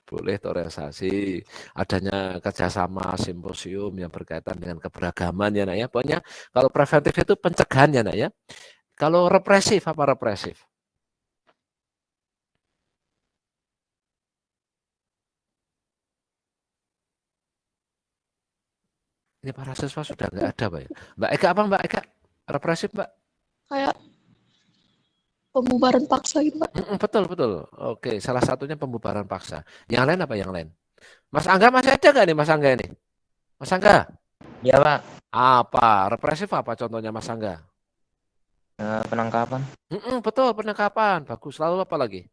Speaker 1: Boleh toleransi. Adanya kerjasama simposium yang berkaitan dengan keberagaman ya nak ya. Pokoknya kalau preventif itu pencegahan ya nak ya. Kalau represif apa represif? Ini para siswa sudah nggak ada Mbak ya. Mbak Eka apa Mbak Eka? Represif Mbak?
Speaker 5: Kayak pembubaran paksa gitu Pak.
Speaker 1: Betul. Oke, salah satunya pembubaran paksa. Yang lain apa yang lain? Mas Angga masih ada nggak nih Mas Angga ini? Mas Angga?
Speaker 4: Ya Pak.
Speaker 1: Apa? Represif apa contohnya Mas Angga?
Speaker 4: Penangkapan.
Speaker 1: Betul, penangkapan. Bagus. Lalu apa lagi?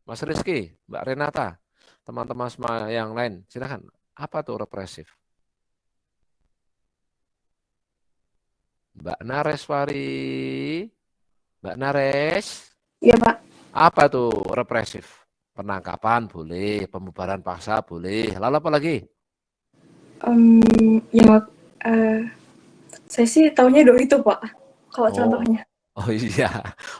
Speaker 1: Mas Rizky, Mbak Renata, teman-teman semua yang lain. Silakan. Apa tuh represif? Mbak Nareswari. Mbak Nares.
Speaker 9: Iya Pak.
Speaker 1: Apa tuh represif? Penangkapan boleh, pembubaran paksa boleh. Lalu apa lagi?
Speaker 9: Ya
Speaker 5: Saya sih taunya do itu, Pak. Kalau
Speaker 1: Oh.
Speaker 5: contohnya.
Speaker 1: Oh iya,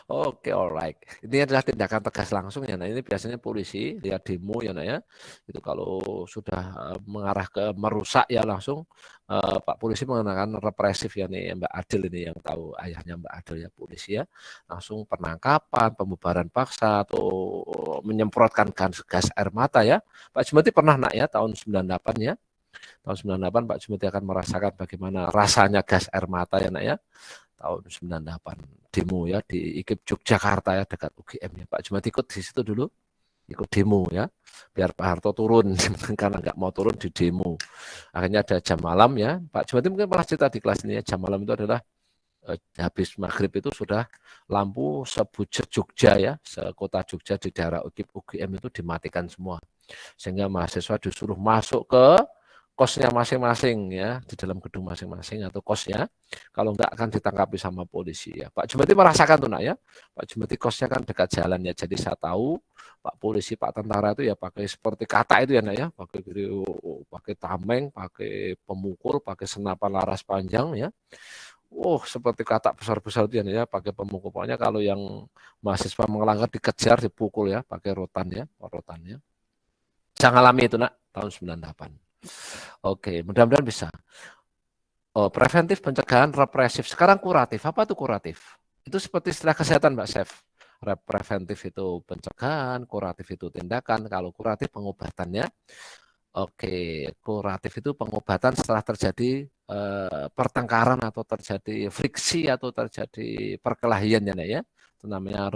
Speaker 1: oke, alright. Ini adalah tindakan tegas langsung ya. Nah, ini biasanya polisi lihat demo ya, nah ya. Itu kalau sudah mengarah ke merusak ya langsung Pak polisi mengenakan represif ya nih Mbak Adil ini yang tahu ayahnya Mbak Adil ya polisi ya. Langsung penangkapan, pembubaran paksa atau menyemprotkan gas air mata ya. Pak Jumati pernah nak ya tahun 98 ya. Tahun 98 Pak Jumati akan merasakan bagaimana rasanya gas air mata ya nak ya. Tahun 98 demo ya di IKIP Yogyakarta ya dekat UGM ya. Pak Jumati ikut di situ dulu, ikut demo ya, biar Pak Harto turun karena nggak mau turun di demo. Akhirnya ada jam malam ya. Pak Jumati mungkin pernah cerita di kelas ini ya, jam malam itu adalah habis maghrib itu sudah lampu sebujet Jogja ya, sekota Jogja di daerah IKIP UGM itu dimatikan semua, sehingga mahasiswa disuruh masuk ke kosnya masing-masing ya, di dalam gedung masing-masing atau kosnya, kalau enggak akan ditangkapi sama polisi ya. Pak Jumati merasakan tuh nak ya, Pak Jumati kosnya kan dekat jalan ya, jadi saya tahu Pak polisi, Pak tentara itu ya pakai seperti kata itu ya nak ya, pakai tameng, pakai pemukul, pakai senapan laras panjang ya. Seperti kata besar-besar itu ya, pakai pemukul. Pokoknya kalau yang mahasiswa melanggar dikejar, dipukul ya, pakai rotan ya. Saya ngalami itu nak tahun 98. Oke, mudah-mudahan bisa. Preventif, pencegahan, represif. Sekarang kuratif. Apa itu kuratif? Itu seperti istilah kesehatan, Mbak Chef. Preventif itu pencegahan, kuratif itu tindakan. Kalau kuratif pengobatannya. Oke, kuratif itu pengobatan setelah terjadi pertengkaran atau terjadi friksi atau terjadi perkelahian ya, Nak ya. Itu namanya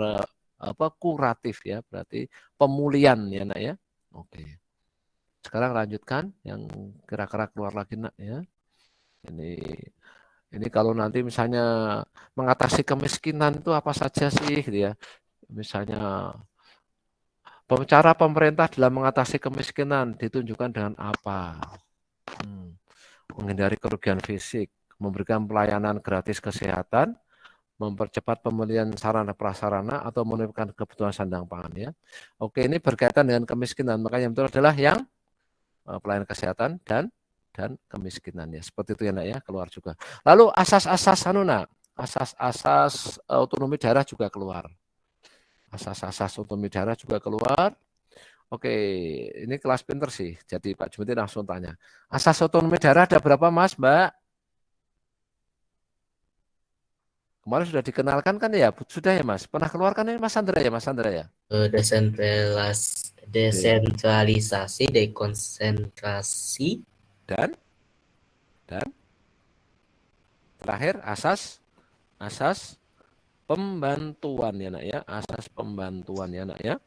Speaker 1: kuratif ya, berarti pemulihan ya, Nak ya. Oke. Sekarang lanjutkan yang kira-kira keluar lagi nak ya. Ini kalau nanti misalnya mengatasi kemiskinan itu apa saja sih gitu ya. Misalnya cara pemerintah dalam mengatasi kemiskinan ditunjukkan dengan apa? Menghindari kerugian fisik, memberikan pelayanan gratis kesehatan, mempercepat pembelian sarana prasarana atau memenuhi kebutuhan sandang pangan ya. Oke, ini berkaitan dengan kemiskinan. Makanya yang betul adalah yang pelayanan kesehatan dan kemiskinan ya. Seperti itu ya nak ya, keluar juga. Lalu asas-asas asas-asas otonomi daerah juga keluar. Asas-asas otonomi daerah juga keluar. Oke, ini kelas pinter sih. Jadi Pak Jumati langsung tanya. Asas otonomi daerah ada berapa Mas, Mbak? Kemarin sudah dikenalkan kan ya? Sudah ya Mas? Pernah keluarkan ini Mas Sandra ya, Mas Sandra ya?
Speaker 7: Desentralisasi, dekonsentrasi,
Speaker 1: dan terakhir asas pembantuan ya nak ya, asas pembantuan ya nak ya.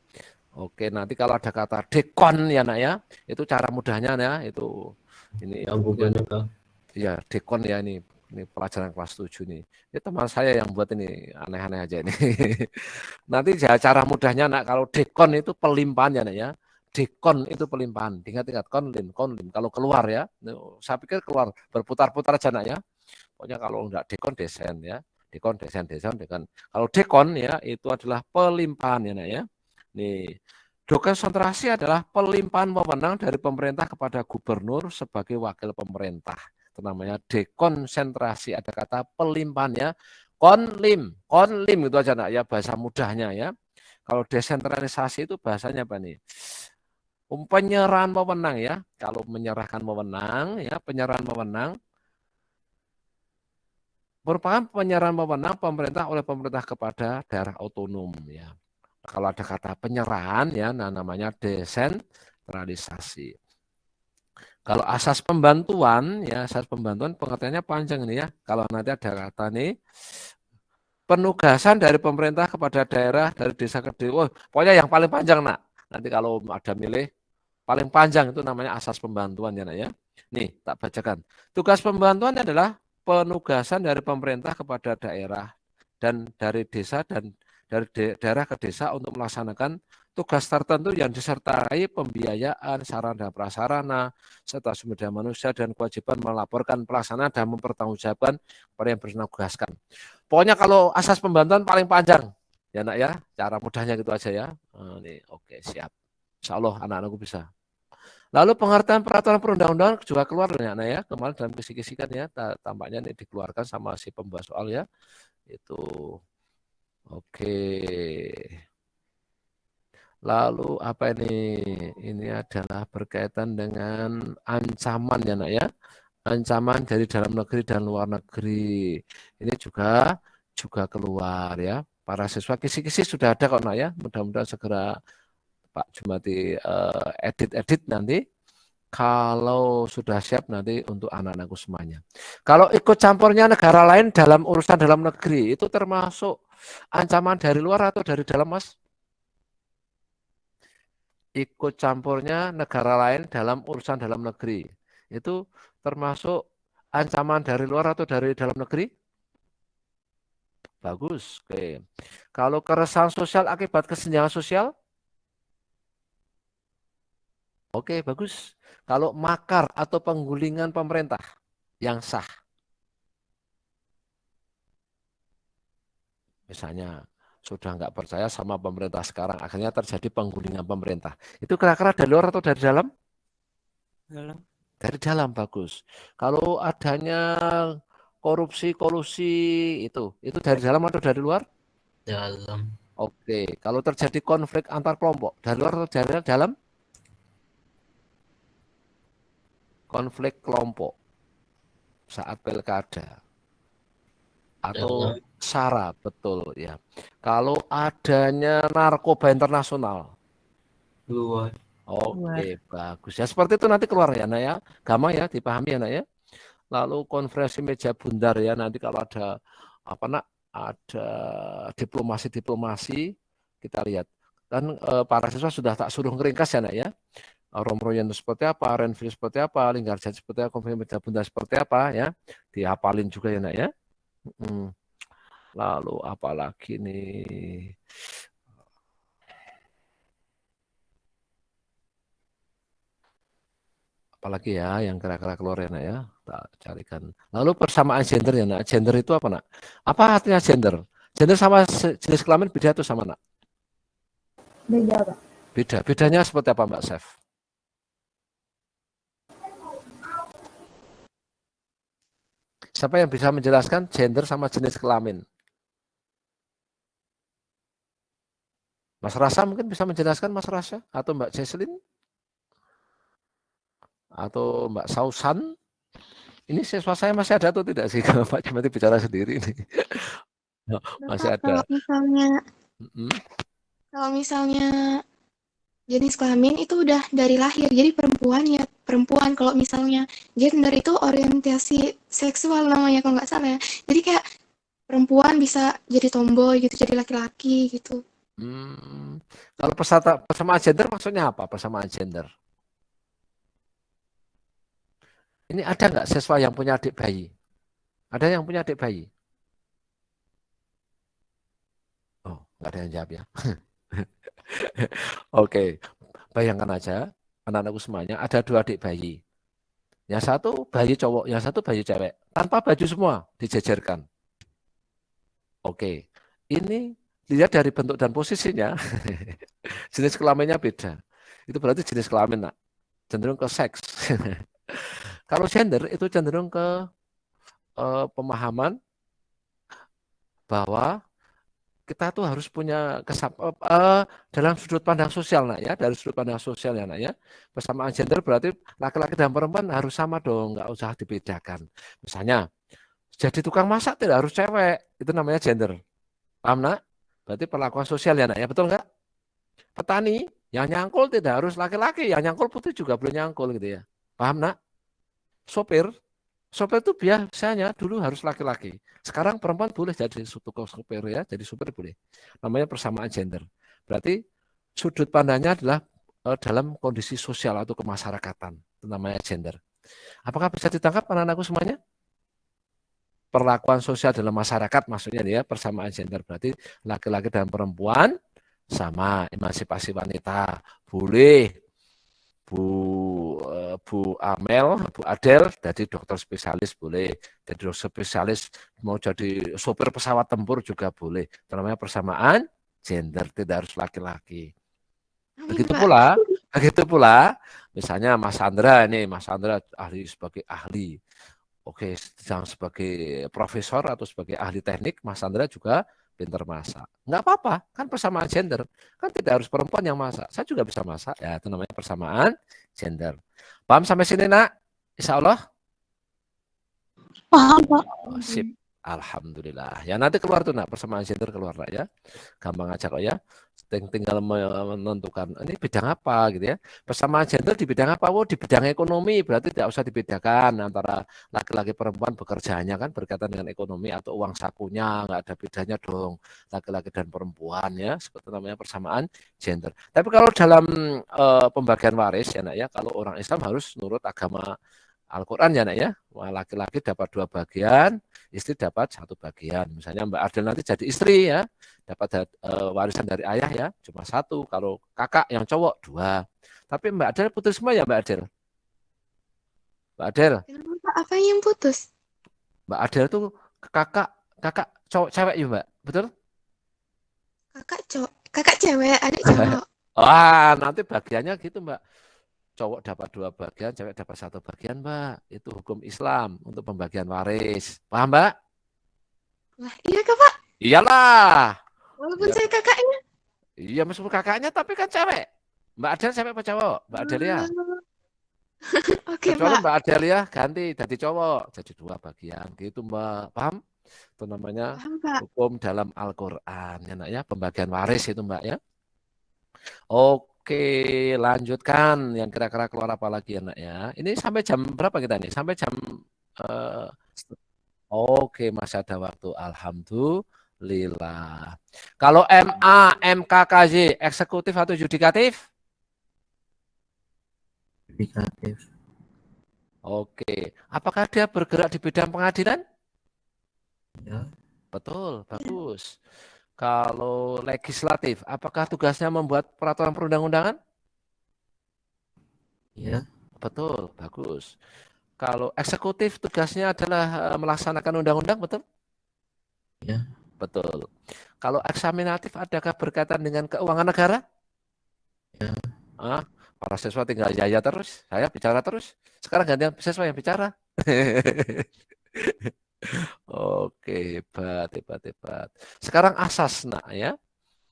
Speaker 1: Oke, nanti kalau ada kata dekon ya nak ya, itu cara mudahnya ya, itu ini ya dekon ya ini pelajaran kelas 7 nih. Ini teman saya yang buat ini aneh-aneh aja ini. Nanti cara mudahnya nak, kalau dekon itu pelimpahan ya nak ya. Dekon itu pelimpahan. Ingat-ingat konlim. Kalau keluar ya, saya pikir keluar berputar-putar aja nak ya. Pokoknya kalau enggak dekon desen ya. Dekon. Kalau dekon ya itu adalah pelimpahan ya nak ya. Nih, dekonsentrasi adalah pelimpahan wewenang dari pemerintah kepada gubernur sebagai wakil pemerintah. Itu namanya dekonsentrasi, ada kata pelimpahan ya. Konlim itu aja nak ya, bahasa mudahnya ya. Kalau desentralisasi itu bahasanya apa nih? Penyerahan wewenang ya. Kalau menyerahkan wewenang ya, penyerahan wewenang merupakan penyerahan wewenang pemerintah oleh pemerintah kepada daerah otonom ya. Kalau ada kata penyerahan ya, namanya desentralisasi. Kalau asas pembantuan ya, asas pembantuan pengertiannya panjang ini ya. Kalau nanti ada kata nih penugasan dari pemerintah kepada daerah, dari desa ke desa. Pokoknya yang paling panjang nak. Nanti kalau ada milih paling panjang itu namanya asas pembantuan ya nak ya. Nih tak bacakan. Tugas pembantuan adalah penugasan dari pemerintah kepada daerah dan dari desa dan dari daerah ke desa untuk melaksanakan tugas tertentu yang disertai pembiayaan, sarana prasarana, serta sumber daya manusia dan kewajiban melaporkan pelaksanaan dan mempertanggungjawabkan kepada yang bertugaskan. Pokoknya kalau asas pembantuan paling panjang, ya nak ya, cara mudahnya gitu aja ya. Nih, oke siap. Insya Allah anak-anakku bisa. Lalu pengertian peraturan perundang-undangan juga keluar ya, nah ya, kemarin dalam kisi-kisi kan ya, tampaknya ini dikeluarkan sama si pembahas soal ya. Itu oke. Lalu apa ini? Ini adalah berkaitan dengan ancaman ya nak ya. Ancaman dari dalam negeri dan luar negeri. Ini juga keluar ya. Para siswa kisi-kisi sudah ada kok nak ya. Mudah-mudahan segera Pak Jumati edit nanti. Kalau sudah siap nanti untuk anak-anakku semuanya. Kalau ikut campurnya negara lain dalam urusan dalam negeri itu termasuk ancaman dari luar atau dari dalam, Mas? Ikut campurnya negara lain dalam urusan dalam negeri itu termasuk ancaman dari luar atau dari dalam negeri? Bagus. Oke. Kalau keresahan sosial akibat kesenjangan sosial? Oke, bagus. Kalau makar atau penggulingan pemerintah yang sah. Misalnya sudah nggak percaya sama pemerintah sekarang, akhirnya terjadi penggulingan pemerintah. Itu kira-kira dari luar atau dari dalam?
Speaker 11: Dalam.
Speaker 1: Dari dalam, bagus. Kalau adanya kolusi itu dari dalam atau dari luar?
Speaker 7: Dalam.
Speaker 1: Oke. Kalau terjadi konflik antar kelompok, dari luar atau dari dalam? Konflik kelompok saat pilkada atau SARA, betul ya. Kalau adanya narkoba internasional,
Speaker 11: Luar.
Speaker 1: oke, bagus ya. Seperti itu nanti keluar ya, nak ya. Gampang ya, dipahami ya, nak ya. Lalu konferensi meja bundar ya, nanti kalau ada apa nak, ada diplomasi kita lihat. Dan para siswa sudah tak suruh ngeringkas ya, nak ya. Romroyan seperti apa, Renville seperti apa, Linggarjat seperti apa, konferensi meja bundar seperti apa ya, dihafalin juga ya, nak ya. Lalu apa lagi nih? Apalagi ya yang kira-kira keluar ya, nak ya. Tak carikan. Lalu persamaan gender ya, nak. Gender itu apa, nak? Apa artinya gender? Gender sama jenis kelamin beda tuh sama, nak?
Speaker 6: Beda, Pak.
Speaker 1: Beda. Bedanya seperti apa, Mbak Chef? Siapa yang bisa menjelaskan gender sama jenis kelamin? Mas Rasa mungkin bisa menjelaskan, Mas Rasa? Atau Mbak Jesslyn? Atau Mbak Sausan? Ini siswa saya masih ada atau tidak sih? Pak cuma bicara sendiri ini. Masih ada.
Speaker 3: Kalau misalnya jenis kelamin itu udah dari lahir, jadi perempuan ya perempuan. Kalau misalnya gender itu orientasi seksual namanya kalau nggak salah ya. Jadi kayak perempuan bisa jadi tomboy gitu, jadi laki-laki gitu.
Speaker 1: Kalau persamaan gender maksudnya apa? Persamaan gender. Ini ada nggak siswa yang punya adik bayi? Ada yang punya adik bayi? Oh, nggak ada yang jawab ya. Oke, bayangkan aja anak-anakku semuanya ada 2 adik bayi. Yang satu bayi cowok, yang satu bayi cewek. Tanpa baju semua dijejerkan. Oke, ini lihat dari bentuk dan posisinya, jenis kelaminnya beda. Itu berarti jenis kelamin, nak. Cenderung ke seks. Kalau gender itu cenderung ke pemahaman bahwa kita tuh harus punya dalam sudut pandang sosial, nak ya, dari sudut pandang sosial ya, nak ya. Persamaan gender berarti laki-laki dan perempuan harus sama dong, nggak usah dibedakan. Misalnya jadi tukang masak tidak harus cewek, itu namanya gender. Paham, nak? Berarti perlakuan sosial ya, nak ya, betul nggak? Petani yang nyangkul tidak harus laki-laki, yang nyangkul putih juga boleh nyangkul gitu ya. Paham, nak? Sopir itu biasanya dulu harus laki-laki. Sekarang perempuan boleh jadi tukang sopir ya, jadi sopir boleh. Namanya persamaan gender. Berarti sudut pandangnya adalah dalam kondisi sosial atau kemasyarakatan. Itu namanya gender. Apakah bisa ditangkap anak-anakku semuanya? Perlakuan sosial dalam masyarakat maksudnya ya, persamaan gender. Berarti laki-laki dan perempuan sama, emansipasi wanita boleh. Bu Amel, Bu Adel jadi dokter spesialis boleh, jadi dokter spesialis mau jadi sopir pesawat tempur juga boleh. Itu namanya persamaan gender, tidak harus laki-laki. Begitu pula Begitu pula, misalnya Mas Andra ini, Mas Andra ahli sebagai ahli. Oke, sedang sebagai profesor atau sebagai ahli teknik, Mas Andra juga pintar masak. Nggak apa-apa, kan persamaan gender. Kan tidak harus perempuan yang masak. Saya juga bisa masak, ya itu namanya persamaan gender. Paham sampai sini, Nak? Insya Allah?
Speaker 3: Paham, Pak.
Speaker 1: Oh, sip. Alhamdulillah. Ya nanti keluar tuh, Nak, persamaan gender keluar, Nak, ya. Gampang aja kok ya. Tinggal menentukan ini bidang apa gitu ya. Persamaan gender di bidang apa? Oh, di bidang ekonomi, berarti tidak usah dibedakan antara laki-laki perempuan bekerjanya kan berkaitan dengan ekonomi atau uang sakunya, nggak ada bedanya dong laki-laki dan perempuan ya. Seperti namanya persamaan gender. Tapi kalau dalam pembagian waris ya, Nak, ya, kalau orang Islam harus nurut agama Al-Quran ya, Nak, ya. Laki-laki dapat 2 bagian, istri dapat 1 bagian. Misalnya Mbak Ardel nanti jadi istri ya, dapat warisan dari ayah ya, cuma 1. Kalau kakak yang cowok 2. Tapi Mbak Ardel putus semua ya Mbak Ardel? Mbak Ardel?
Speaker 3: Kenapa? Apa yang putus?
Speaker 1: Mbak Ardel tuh kakak cowok cewek ya Mbak, betul?
Speaker 3: Kakak cewek, adik cowok.
Speaker 1: Wah, nanti bagiannya gitu Mbak. Cowok dapat 2 bagian, cewek dapat 1 bagian, Mbak. Itu hukum Islam untuk pembagian waris. Paham, Mbak?
Speaker 3: Wah, iya Kak, Pak.
Speaker 1: Iyalah.
Speaker 3: Walaupun
Speaker 1: Ya.
Speaker 3: saya kakaknya.
Speaker 1: Iya, meskipun kakaknya, tapi kan cewek. Mbak Adel cewek apa cowok? Mbak Adelia.
Speaker 3: Oke,
Speaker 1: Kecuali
Speaker 3: Pak.
Speaker 1: Mbak Adelia ganti jadi cowok, jadi 2 bagian. Gitu, Mbak. Paham? Itu namanya
Speaker 3: Paham, Pak.
Speaker 1: hukum dalam Al-Quran. Ya, Nak, ya. Pembagian waris itu, Mbak, ya. Oke, lanjutkan. Yang kira-kira keluar apa lagi ya, Nak, ya. Ini sampai jam berapa kita nih? Sampai jam... Oke, masih ada waktu. Alhamdulillah. Kalau MA, MKKJ, eksekutif atau yudikatif?
Speaker 2: Yudikatif.
Speaker 1: Oke. Apakah dia bergerak di bidang pengadilan?
Speaker 2: Ya.
Speaker 1: Betul, bagus. Kalau legislatif, apakah tugasnya membuat peraturan perundang-undangan?
Speaker 2: Ya.
Speaker 1: Betul, bagus. Kalau eksekutif tugasnya adalah melaksanakan undang-undang, betul?
Speaker 2: Ya.
Speaker 1: Betul. Kalau eksaminatif adakah berkaitan dengan keuangan negara?
Speaker 2: Ya.
Speaker 1: Para siswa tinggal ya terus, saya bicara terus. Sekarang gantian siswa yang bicara. Oke, hebat. Sekarang asas, Nak, ya.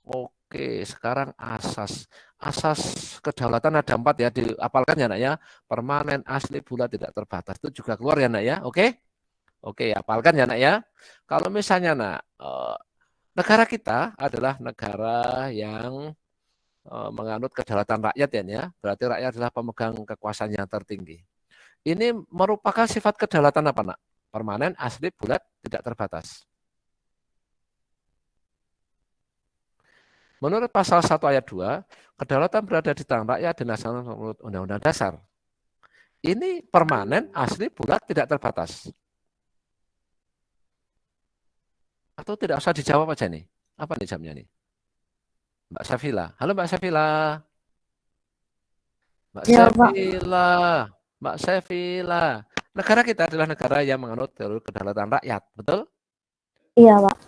Speaker 1: Oke, sekarang asas. Asas kedaulatan ada 4 ya, diapalkan ya, Nak, ya. Permanen, asli, bulat, tidak terbatas. Itu juga keluar ya, Nak, ya. Oke? Oke, apalkan ya, Nak, ya. Kalau misalnya, Nak, negara kita adalah negara yang menganut kedaulatan rakyat ya. Berarti rakyat adalah pemegang kekuasaan yang tertinggi. Ini merupakan sifat kedaulatan apa, Nak? Permanen, asli, bulat, tidak terbatas. Menurut pasal 1 ayat 2, kedaulatan berada di tangan rakyat dan dilaksanakan menurut Undang-Undang Dasar. Ini permanen, asli, bulat, tidak terbatas. Atau tidak usah dijawab aja nih. Apa nih jamnya nih? Mbak Safila. Halo Mbak Safila. Mbak
Speaker 6: Ya, Pak.
Speaker 1: Safila. Mbak Safila. Negara kita adalah negara yang menganut teori kedaulatan rakyat, betul?
Speaker 6: Iya, Pak.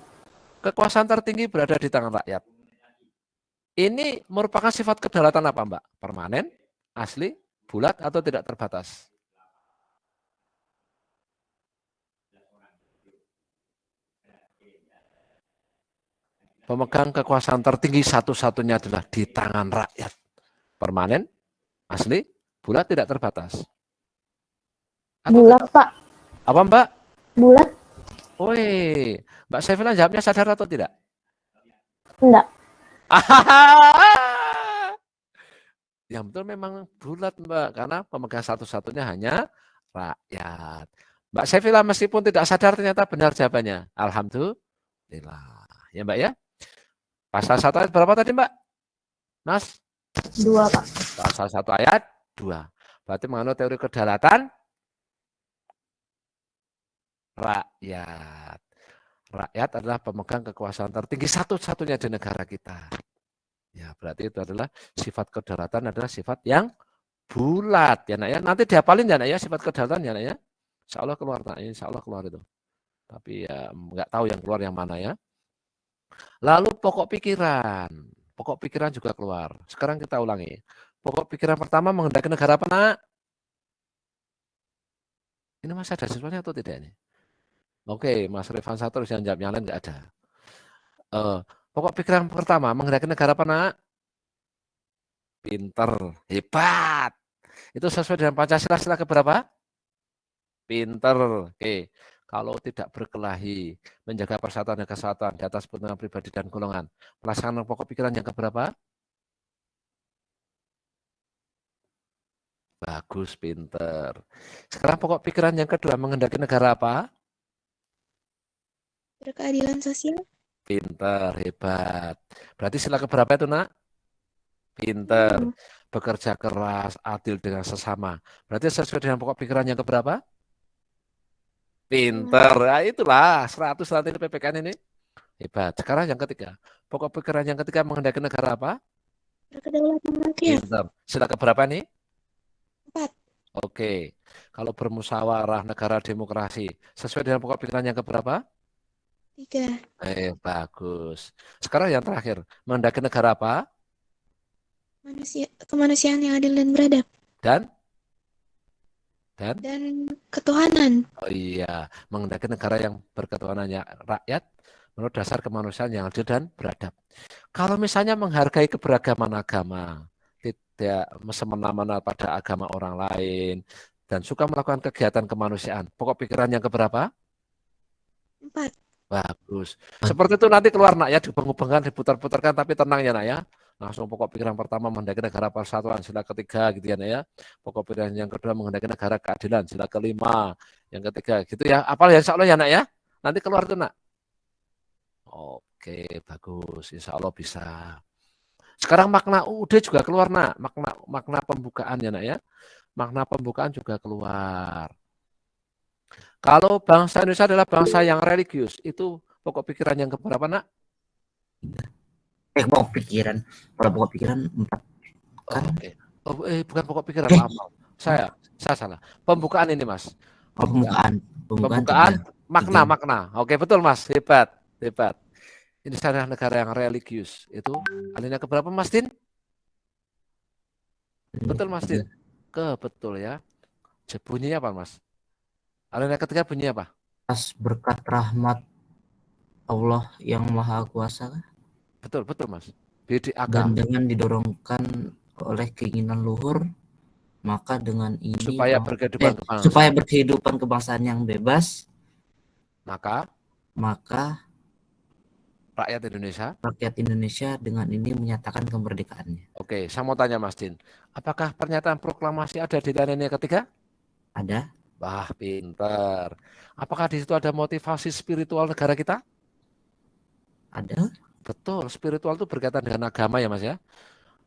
Speaker 1: Kekuasaan tertinggi berada di tangan rakyat. Ini merupakan sifat kedaulatan apa, Mbak? Permanen, asli, bulat, atau tidak terbatas? Pemegang kekuasaan tertinggi satu-satunya adalah di tangan rakyat. Permanen, asli, bulat, tidak terbatas. Atau
Speaker 6: Bulat,
Speaker 1: tidak?
Speaker 6: Pak.
Speaker 1: Apa, Mbak?
Speaker 6: Bulat?
Speaker 1: Woi, Mbak Sefila jawabnya sadar atau tidak?
Speaker 6: Enggak.
Speaker 1: Yang betul memang bulat, Mbak, karena pemegang satu-satunya hanya rakyat. Mbak Sefila meskipun tidak sadar ternyata benar jawabannya. Alhamdulillah. Ya, Mbak, ya. Pasal 1 ayat berapa tadi, Mbak? Mas?
Speaker 6: 2, Pak.
Speaker 1: Pasal 1 ayat 2. Berarti menganut teori kedaulatan rakyat. Rakyat adalah pemegang kekuasaan tertinggi satu-satunya di negara kita. Ya, berarti itu adalah sifat kedaulatan adalah sifat yang bulat ya, Nak, ya. Nanti dihafalin ya, Nak, ya, sifat kedaulatan ya, Nak, ya. Insya Allah keluar, Nak. Insya Allah keluar itu. Tapi ya nggak tahu yang keluar yang mana ya. Lalu pokok pikiran juga keluar. Sekarang kita ulangi. Pokok pikiran pertama menghendaki negara apa, Nak? Ini masih ada siswanya atau tidak ini? Oke, Mas Rifan Satur yang jawab, yang lain nggak ada. Pokok pikiran pertama menghendaki negara apa, Nak? Pinter, hebat. Itu sesuai dengan Pancasila sila keberapa? Pinter. Oke. Kalau tidak berkelahi, menjaga persatuan dan kesatuan di atas kepentingan pribadi dan golongan. Pelaksanaan pokok pikiran yang keberapa? Bagus, pinter. Sekarang pokok pikiran yang kedua menghendaki negara apa?
Speaker 3: Berkeadilan sosial.
Speaker 1: Pinter, hebat. Berarti sila keberapa itu, Nak? Pinter. Bekerja keras, adil dengan sesama. Berarti sesuai dengan pokok pikiran yang keberapa? Pinter. Nah, itulah 100 nanti PPKN ini. Hebat. Sekarang yang ketiga. Pokok pikiran yang ketiga menghendaki negara apa?
Speaker 3: Berkedaulatan rakyat.
Speaker 1: Pinter. Sila keberapa nih?
Speaker 3: 4.
Speaker 1: Oke. Kalau bermusyawarah negara demokrasi. Sesuai dengan pokok pikiran yang keberapa?
Speaker 3: 3.
Speaker 1: Bagus. Sekarang yang terakhir. Menghendaki negara apa?
Speaker 3: Kemanusiaan yang adil dan beradab.
Speaker 1: Dan
Speaker 3: Ketuhanan.
Speaker 1: oh iya, menghendaki negara yang berketuhanannya rakyat menurut dasar kemanusiaan yang adil dan beradab. Kalau misalnya menghargai keberagaman agama, tidak semena-mena pada agama orang lain, dan suka melakukan kegiatan kemanusiaan, pokok pikiran yang keberapa?
Speaker 3: 4.
Speaker 1: Bagus. Seperti itu nanti keluar, Nak, ya, dibeng-bengkan, diputar-putarkan, tapi tenang ya, Nak, ya. Langsung pokok pikiran pertama menghendaki negara persatuan, sila ketiga gitu ya. Pokok pikiran yang kedua menghendaki negara keadilan, sila kelima, yang ketiga gitu ya. Apal ya, insya Allah ya, Nak, ya. Nanti keluar tuh, Nak. Oke, bagus. Insya Allah bisa. Sekarang makna UUD juga keluar, Nak. Makna pembukaan ya, Nak, ya. Makna pembukaan juga keluar. Kalau bangsa Indonesia adalah bangsa yang religius, itu pokok pikiran yang keberapa, Nak?
Speaker 2: Pokok pikiran. Kalau pokok pikiran 4. Kan?
Speaker 1: Bukan pokok pikiran, maaf. Saya salah. Pembukaan ini, Mas.
Speaker 2: Pembukaan.
Speaker 1: Makna. Oke, betul, Mas. Hebat. Ini adalah negara yang religius. Itu alinea keberapa, Mas Din? Betul, Mas Din. Betul ya. Bunyinya apa, Mas? Alinea ketiga bunyinya apa?
Speaker 2: Atas berkat rahmat Allah yang Maha Kuasa.
Speaker 1: Betul, Mas. BDAK.
Speaker 2: Dan dengan didorongkan oleh keinginan luhur, maka dengan ini
Speaker 1: supaya
Speaker 2: berkehidupan kebangsaan yang bebas,
Speaker 1: maka rakyat
Speaker 2: Indonesia dengan ini menyatakan kemerdekaannya.
Speaker 1: Oke, saya mau tanya, Mas Din, apakah pernyataan proklamasi ada di alinea ketiga?
Speaker 2: Ada.
Speaker 1: Wah, pintar. Apakah di situ ada motivasi spiritual negara kita?
Speaker 2: Ada.
Speaker 1: Betul, spiritual itu berkaitan dengan agama ya, Mas ya.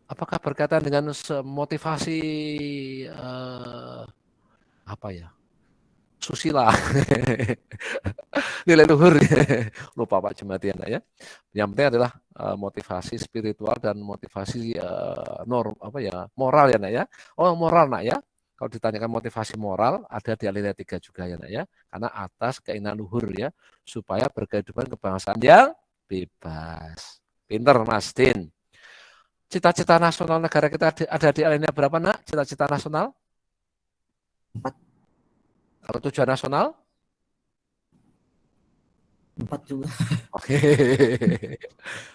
Speaker 1: Apakah berkaitan dengan motivasi apa ya? Susila. Nilai luhur. Lupa Pak Jematian ya. Yang penting adalah motivasi spiritual dan motivasi moral ya, Nak ya. Oh, moral, Nak ya. Kalau ditanyakan motivasi moral ada di alinea 3 juga ya, Nak ya. Karena atas keinginan luhur ya, supaya berkehidupan kebangsaan yang bebas. Pinter, Mas Din. Cita-cita nasional negara kita ada di alinea berapa, Nak? Cita-cita nasional?
Speaker 2: 4.
Speaker 1: Kalau tujuan nasional?
Speaker 2: 4 juga.
Speaker 1: Oke.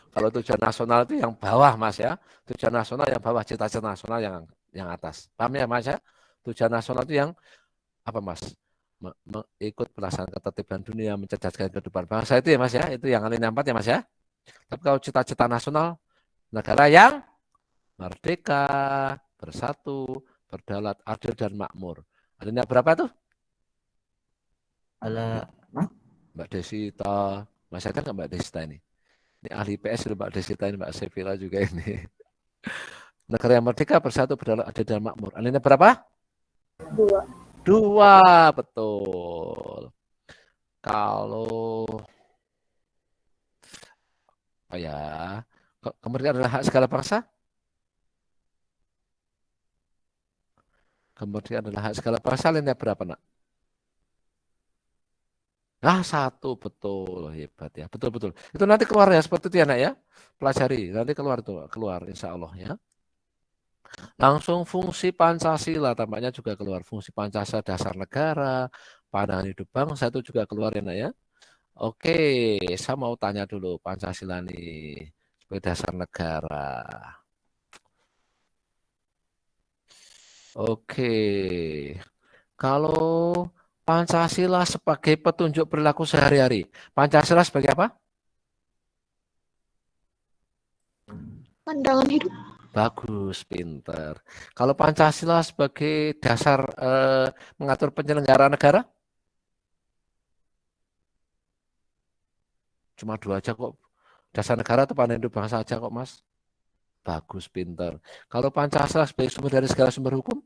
Speaker 1: Kalau tujuan nasional itu yang bawah, Mas ya. Tujuan nasional yang bawah, cita-cita nasional yang atas. Paham ya, Mas ya? Tujuan nasional itu yang apa, Mas? Ikut pelaksanaan ketertiban dunia, mencerdaskan kehidupan bangsa itu ya, Mas ya. Itu yang alinea 4 ya, Mas ya. Tapi kalau cita-cita nasional negara yang merdeka, bersatu, berdaulat, adil dan makmur. Alinea berapa tuh?
Speaker 2: Ada
Speaker 1: Mbak Desita, Mas kan nggak Mbak Desita ini? Ini ahli PS Mbak Desita ini, Mbak Sevilla juga ini. Negara yang merdeka, bersatu, berdaulat, adil dan makmur. Alinea berapa? 2, betul. Kalau kemerdekaan adalah hak segala bangsa? Kemerdekaan adalah hak segala bangsa, alinea berapa, Nak? 1, betul, hebat ya, betul. Itu nanti keluar ya seperti itu ya, Nak ya, pelajari, nanti keluar insya Allah ya. Langsung fungsi Pancasila, tampaknya juga keluar. Fungsi Pancasila dasar negara, pandangan hidup bangsa itu juga keluar ya nak ya. Oke, saya mau tanya dulu Pancasila nih sebagai dasar negara. Oke, kalau Pancasila sebagai petunjuk perilaku sehari-hari, Pancasila sebagai apa?
Speaker 3: Pandangan hidup.
Speaker 1: Bagus, pinter. Kalau Pancasila sebagai dasar mengatur penyelenggaraan negara, cuma 2 aja kok. Dasar negara atau pandangan hidup bangsa aja kok, Mas. Bagus, pinter. Kalau Pancasila sebagai sumber dari segala sumber hukum,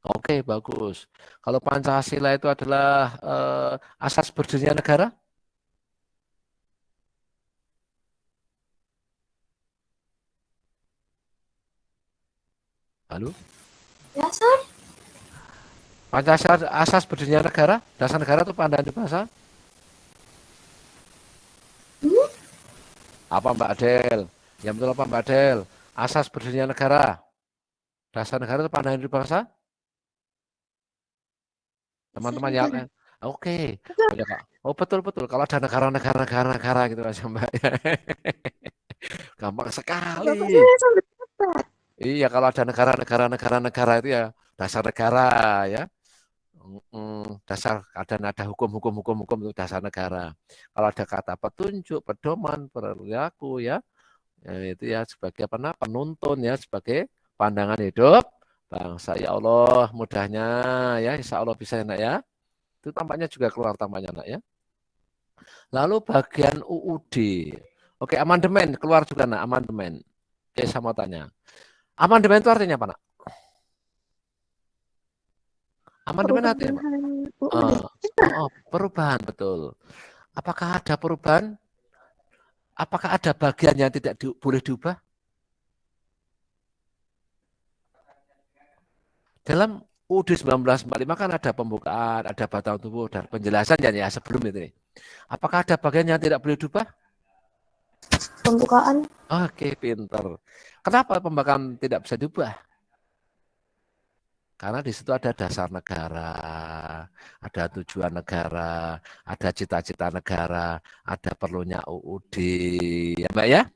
Speaker 1: oke, bagus. Kalau Pancasila itu adalah asas berdirinya negara, halo?
Speaker 6: Dasar.
Speaker 1: Pancasila asas berdirinya negara, dasar negara itu pandangan hidup bangsa. Apa Mbak Adel? Yang betul apa Mbak Adel? Asas berdirinya negara, dasar negara itu pandangan hidup bangsa. Teman-teman ya, oke. Banyak, Kak. Oh betul-betul. Kalau ada negara gitu aja Mbak. Gampang sekali. Iya, kalau ada negara itu ya dasar negara ya. Dasar ada hukum itu dasar negara. Kalau ada kata petunjuk, pedoman, perilaku ya, itu ya sebagai apa? Penuntun ya, sebagai pandangan hidup bangsa. Ya Allah, mudahnya ya, insya Allah bisa enak ya. Itu tampaknya juga keluar tampaknya nak ya. Lalu bagian UUD. Oke, amandemen keluar juga nak, amandemen. Oke, saya mau tanya. Amandemen itu artinya apa nak? Amandemen artinya apa? Perubahan, betul. Apakah ada perubahan? Apakah ada bagian yang tidak boleh diubah? Dalam UUD 1945 kan ada pembukaan, ada batang tubuh, dan penjelasan ya sebelum itu nih. Apakah ada bagian yang tidak boleh diubah?
Speaker 6: Pembukaan.
Speaker 1: Oke, pinter. Kenapa pembukaan tidak bisa diubah? Karena di situ ada dasar negara, ada tujuan negara, ada cita-cita negara, ada perlunya UUD, ya Mbak ya?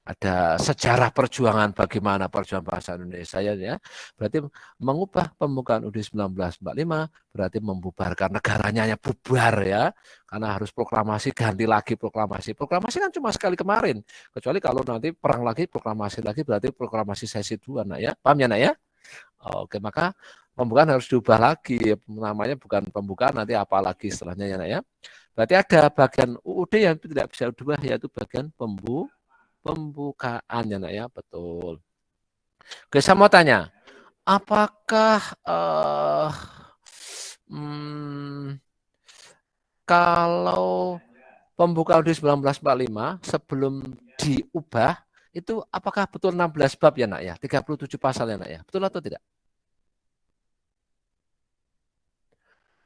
Speaker 1: Ada sejarah perjuangan bagaimana perjuangan bangsa Indonesia ya. Berarti mengubah pembukaan UUD 1945 berarti membubarkan negaranya ya, bubar ya. Karena harus proklamasi, ganti lagi proklamasi. Proklamasi kan cuma sekali kemarin. Kecuali kalau nanti perang lagi, proklamasi lagi berarti proklamasi sesi 2 nak ya. Paham ya nak ya? Oke, maka pembukaan harus diubah lagi. Namanya bukan pembukaan, nanti apa lagi setelahnya ya nak ya. Berarti ada bagian UUD yang tidak bisa diubah, yaitu bagian pembukaan ya nak ya, betul. Oke, saya mau tanya, apakah kalau pembukaan UUD 1945 sebelum diubah itu apakah betul 16 bab ya nak ya, 37 pasal ya nak ya, betul atau tidak?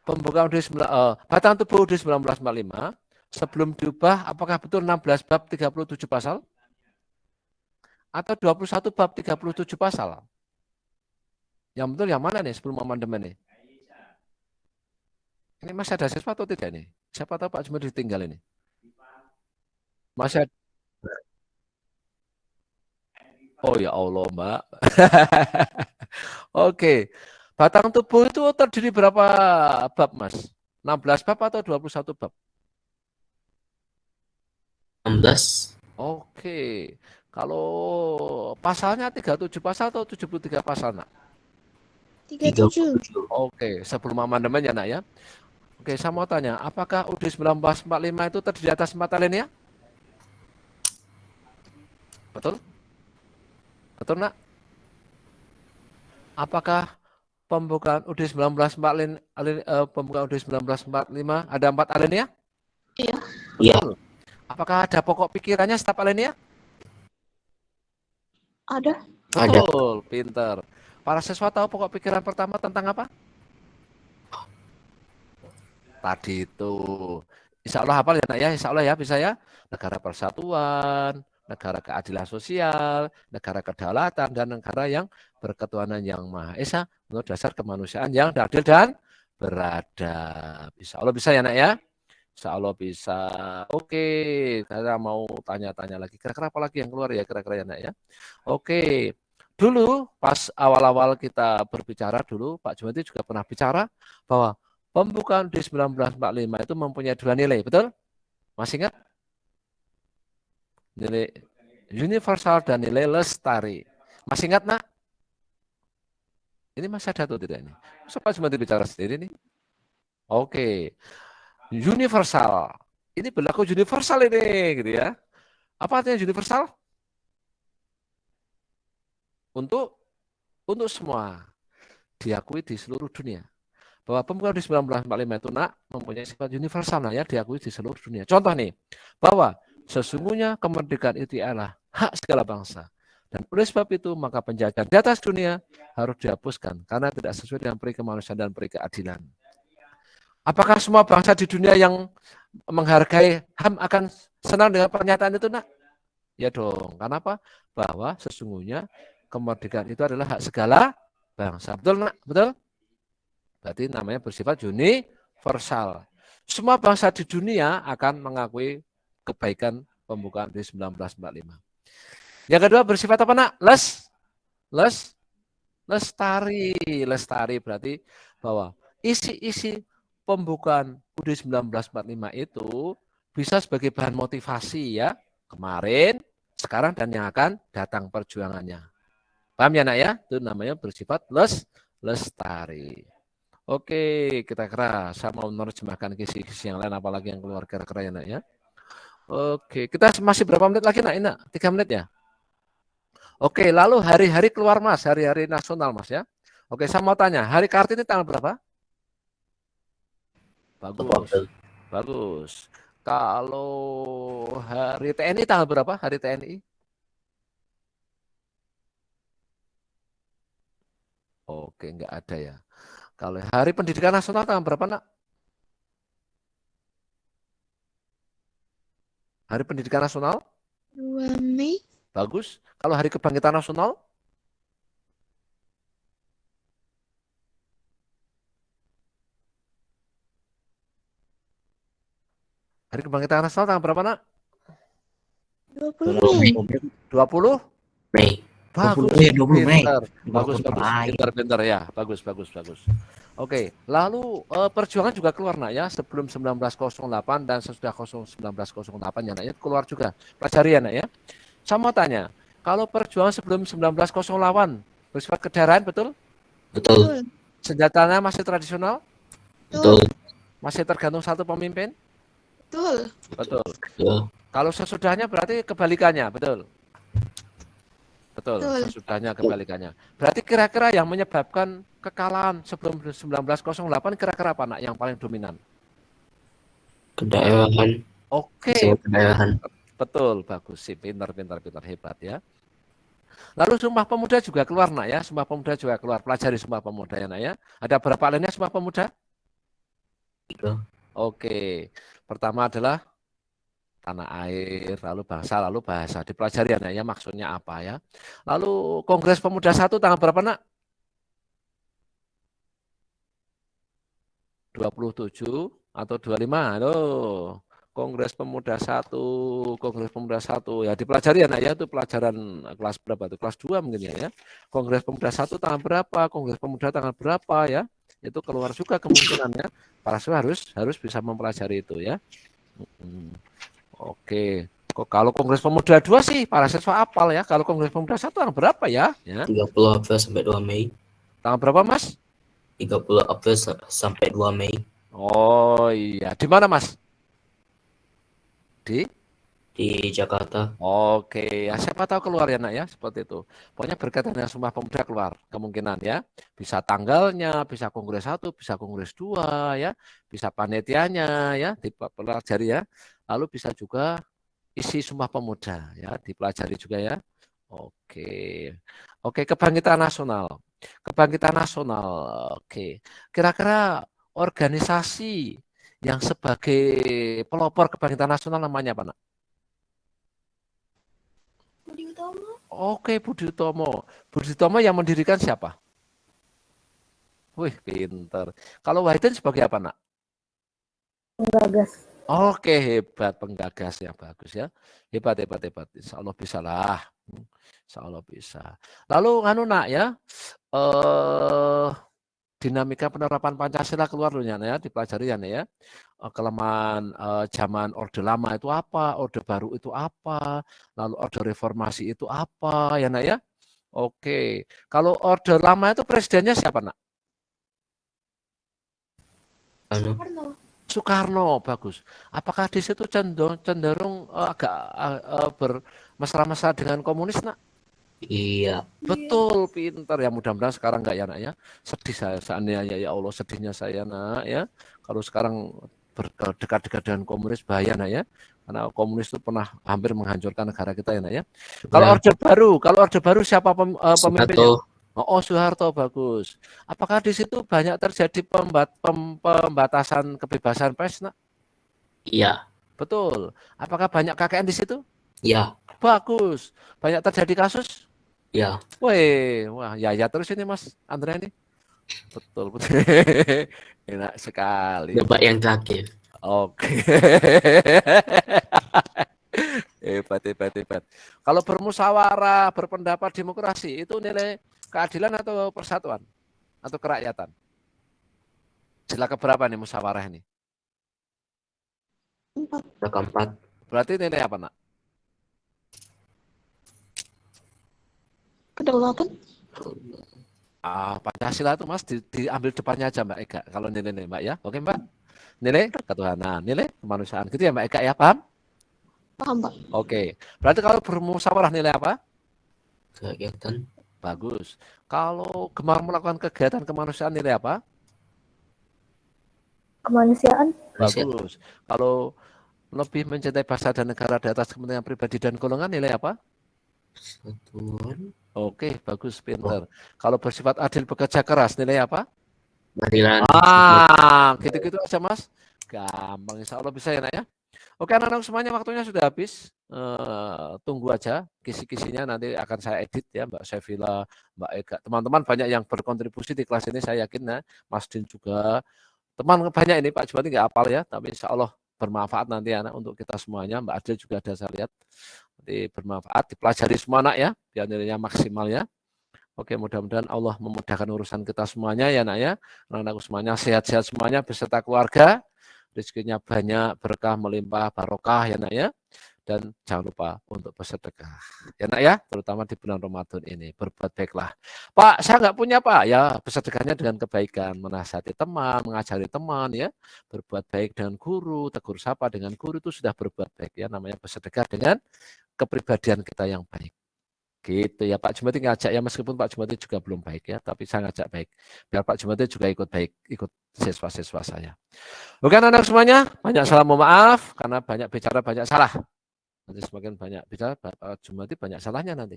Speaker 1: Pembukaan batang tubuh UUD 1945 sebelum diubah apakah betul 16 bab 37 pasal? Atau 21 bab 37 pasal? Yang betul yang mana nih sebelum amandemen nih? Ini masih ada siswa atau tidak nih? Siapa tahu Pak Jumir ditinggal ini? Masih ada. Oh ya Allah Mbak. Oke. Batang tubuh itu terdiri berapa bab Mas? 16 bab atau 21 bab?
Speaker 7: 16.
Speaker 1: Oke. Kalau pasalnya 37 pasal atau 73 pasal nak?
Speaker 3: 37.
Speaker 1: Oke, sebelum amandemen ya nak ya. Oke, saya mau tanya, apakah UUD 1945 itu terdiri atas 4 alinea? Betul? Betul nak? Apakah pembukaan UUD 1945 pembukaan UUD 1945 ada 4 alinea?
Speaker 3: Iya.
Speaker 7: Iya.
Speaker 1: Apakah ada pokok pikirannya setiap alinea?
Speaker 3: Ada.
Speaker 1: Betul, pinter. Para siswa tahu pokok pikiran pertama tentang apa? Tadi itu. Insya Allah hafal ya nak ya, insya Allah ya bisa ya. Negara persatuan, negara keadilan sosial, negara kedaulatan, dan negara yang berketuhanan yang Maha Esa menurut dasar kemanusiaan yang adil dan beradab. Insya Allah bisa ya nak ya? Insya Allah bisa. Oke, saya mau tanya-tanya lagi. Kira-kira apa lagi yang keluar ya kira-kira ya nak ya? Oke, dulu pas awal-awal kita berbicara dulu, Pak Jumanti juga pernah bicara bahwa pembukaan di 1945 itu mempunyai dua nilai, betul? Masih ingat? Nilai universal dan nilai lestari. Masih ingat nak? Ini masih ada atau tidak ini? Pak Jumanti bicara sendiri nih. Oke, universal. Ini berlaku universal ini, gitu ya. Apa artinya universal? Untuk semua, diakui di seluruh dunia. Bahwa pembukaan di 1945 itu nak mempunyai sifat universal, nah ya, diakui di seluruh dunia. Contoh nih, bahwa sesungguhnya kemerdekaan itu adalah hak segala bangsa. Dan oleh sebab itu maka penjajahan di atas dunia harus dihapuskan karena tidak sesuai dengan peri kemanusiaan dan peri keadilan. Apakah semua bangsa di dunia yang menghargai HAM akan senang dengan pernyataan itu nak? Ya dong. Kenapa? Bahwa sesungguhnya kemerdekaan itu adalah hak segala bangsa. Betul nak? Betul? Berarti namanya bersifat universal. Semua bangsa di dunia akan mengakui kebaikan pembukaan di 1945. Yang kedua bersifat apa nak? Lestari. Lestari berarti bahwa isi-isi pembukaan UUD 1945 itu bisa sebagai bahan motivasi ya. Kemarin, sekarang, dan yang akan datang perjuangannya. Paham ya nak ya? Itu namanya bersifat lestari. Oke, kita kira saya mau menerjemahkan kisi-kisi yang lain, apalagi yang keluar kira-kira ya nak ya. Oke, kita masih berapa menit lagi nak? Ini 3 menit ya. Oke, lalu hari-hari keluar mas, hari-hari nasional mas ya. Oke, saya mau tanya, hari Kartini tanggal berapa? Bagus, bagus. Kalau hari TNI tanggal berapa? Hari TNI? Oke, enggak ada ya. Kalau hari pendidikan nasional tanggal berapa nak? Hari pendidikan nasional?
Speaker 3: 2 Mei.
Speaker 1: Bagus. Kalau hari kebangkitan nasional? Hari kebangkitan nasional tanggal berapa nak?
Speaker 3: 20 Mei.
Speaker 1: 20
Speaker 2: Mei.
Speaker 1: Bagus,
Speaker 2: 20 Mei.
Speaker 1: pintar. Bagus, pintar ya. Bagus. Oke, lalu perjuangan juga keluar nak ya, sebelum 1908 dan sesudah 1908 ya nak ya, keluar juga. Pelajari ya nak ya. Saya mau tanya, kalau perjuangan sebelum 1908 bersifat kendaraan, betul?
Speaker 2: Betul.
Speaker 1: Senjatanya masih tradisional?
Speaker 2: Betul.
Speaker 1: Masih tergantung satu pemimpin?
Speaker 3: Betul.
Speaker 1: Betul. Kalau sesudahnya berarti kebalikannya, betul? Betul, sesudahnya kebalikannya. Berarti kira-kira yang menyebabkan kekalahan sebelum 1908 kira-kira apa nak yang paling dominan?
Speaker 2: Kedaerahan.
Speaker 1: Oke.
Speaker 2: Kedaerahan.
Speaker 1: Betul, bagus sih, pintar, hebat ya. Lalu Sumpah Pemuda juga keluar nak ya, Sumpah Pemuda juga keluar, pelajari Sumpah Pemuda ya nak ya. Ada berapa lainnya Sumpah Pemuda?
Speaker 2: 3.
Speaker 1: Oke, pertama adalah tanah air, lalu bangsa, lalu bahasa. Dipelajari ya maksudnya apa ya. Lalu Kongres Pemuda 1 tanggal berapa nak? 27 atau 25. Loh. Kongres Pemuda 1 ya dipelajari ya itu pelajaran kelas berapa itu? Kelas 2 mungkin ya. Kongres Pemuda 1 tanggal berapa? Kongres Pemuda tanggal berapa ya? Itu keluar juga kemungkinannya. Para siswa harus bisa mempelajari itu ya. Oke. Kalau Kongres Pemuda 2 sih para siswa apal ya. Kalau Kongres Pemuda 1 tanggal berapa ya?
Speaker 2: 30 April sampai 2 Mei.
Speaker 1: Tanggal berapa Mas?
Speaker 2: 30 April sampai 2 Mei.
Speaker 1: Oh iya, di mana Mas? Di
Speaker 2: Jakarta.
Speaker 1: Oke, ya siapa tahu keluar ya nak ya, seperti itu. Pokoknya berkaitan dengan Sumpah Pemuda keluar kemungkinan ya. Bisa tanggalnya, bisa Kongres 1, bisa Kongres 2 ya, bisa panitianya ya, dipelajari ya. Lalu bisa juga isi Sumpah Pemuda ya, dipelajari juga ya. Oke, Kebangkitan Nasional. Kebangkitan Nasional. Oke. Kira-kira organisasi yang sebagai pelopor kebangkitan nasional namanya apa nak? Oke, Budi Utomo. Budi Utomo yang mendirikan siapa? Wih, pinter. Kalau Wahidin sebagai apa, Nak?
Speaker 6: Penggagas.
Speaker 1: Oke, hebat, penggagas yang bagus ya. Hebat, hebat, hebat. Insya Allah bisa lah. Insya Allah bisa. Lalu, Nak ya, dinamika penerapan Pancasila keluar dulu ya, dipelajari ya. Kelemahan zaman Orde Lama itu apa, Orde Baru itu apa, lalu Orde Reformasi itu apa, ya Nak ya. Oke, kalau Orde Lama itu presidennya siapa, Nak? Soekarno, bagus. Apakah di situ cenderung agak bermesra-mesra dengan komunis, Nak?
Speaker 7: Iya.
Speaker 1: Betul, pintar ya. Mudah-mudahan sekarang enggak ya, Nak ya. Sedih saya seandainya, ya Allah, sedihnya saya, Nak ya. Kalau sekarang berdekat-dekat dengan komunis bahaya, Nak ya. Karena komunis itu pernah hampir menghancurkan negara kita ya, Nak ya. Kalau Orde Baru siapa pemimpinnya? Oh, Soeharto, bagus. Apakah di situ banyak terjadi pembatasan kebebasan pers, Nak?
Speaker 7: Iya.
Speaker 1: Betul. Apakah banyak KKN di situ?
Speaker 7: Iya.
Speaker 1: Bagus. Banyak terjadi kasus?
Speaker 7: Iya.
Speaker 1: Wah, ya terus ini Mas Andrea ini. Betul. Enak sekali.
Speaker 7: Bapak yang terakhir.
Speaker 1: Oke. Hebat. Kalau bermusyawarah, berpendapat, demokrasi, itu nilai keadilan atau persatuan? Atau kerakyatan? Sila keberapa nih musyawarah ini?
Speaker 3: 4.
Speaker 7: Keempat.
Speaker 1: Berarti nilai apa, Nak?
Speaker 3: Kedaulatan.
Speaker 1: Pancasila itu Mas diambil depannya aja Mbak Eka. Kalau nilai Mbak ya. Oke Mbak? Nilai ketuhanan, nilai kemanusiaan. Gitu ya Mbak Eka ya, paham?
Speaker 3: Paham, Pak.
Speaker 1: Oke. Berarti kalau bermusyawarah nilai apa?
Speaker 7: Kegiatan.
Speaker 1: Bagus. Kalau gemar melakukan kegiatan kemanusiaan nilai apa?
Speaker 6: Kemanusiaan.
Speaker 1: Bagus. Kalau lebih mencintai bangsa dan negara di atas kepentingan pribadi dan golongan nilai apa?
Speaker 7: Satuan.
Speaker 1: Oke, bagus, pinter. Kalau bersifat adil bekerja keras nilai apa?
Speaker 7: Keadilan.
Speaker 1: Gitu-gitu aja Mas. Gampang, insya Allah bisa ya Nak ya. Oke anak-anak semuanya waktunya sudah habis. Tunggu aja kisi-kisinya nanti akan saya edit ya Mbak Sevilla, Mbak Eka. Teman-teman banyak yang berkontribusi di kelas ini saya yakin ya. Mas Din juga. Teman banyak ini Pak Jubati nggak hafal ya, tapi insya Allah bermanfaat nanti anak untuk kita semuanya. Mbak Adil juga ada saya lihat. Nanti bermanfaat, dipelajari semua anak ya, biar nilainya maksimal ya. Oke, mudah-mudahan Allah memudahkan urusan kita semuanya ya Nak ya. Anak-anakku semuanya sehat-sehat semuanya beserta keluarga. Rezekinya banyak, berkah, melimpah, barokah ya Nak ya. Dan jangan lupa untuk bersedekah. Ya Nak ya, terutama di bulan Ramadan ini. Berbuat baiklah. Pak, saya nggak punya Pak. Ya, bersedekahnya dengan kebaikan. Menasihati teman, mengajari teman ya. Berbuat baik dengan guru, tegur sapa dengan guru itu sudah berbuat baik ya. Namanya bersedekah dengan kepribadian kita yang baik. Gitu ya Pak Jumati ngajak ya, meskipun Pak Jumati juga belum baik ya, tapi saya ngajak baik. Biar Pak Jumati juga ikut baik, ikut siswa-siswa saya. Oke anak-anak semuanya, banyak salah mohon maaf, karena banyak bicara banyak salah. Nanti semakin banyak bicara, Pak Jumati banyak salahnya nanti.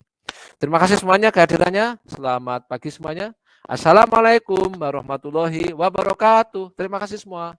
Speaker 1: Terima kasih semuanya kehadirannya, selamat pagi semuanya. Assalamualaikum warahmatullahi wabarakatuh. Terima kasih semua.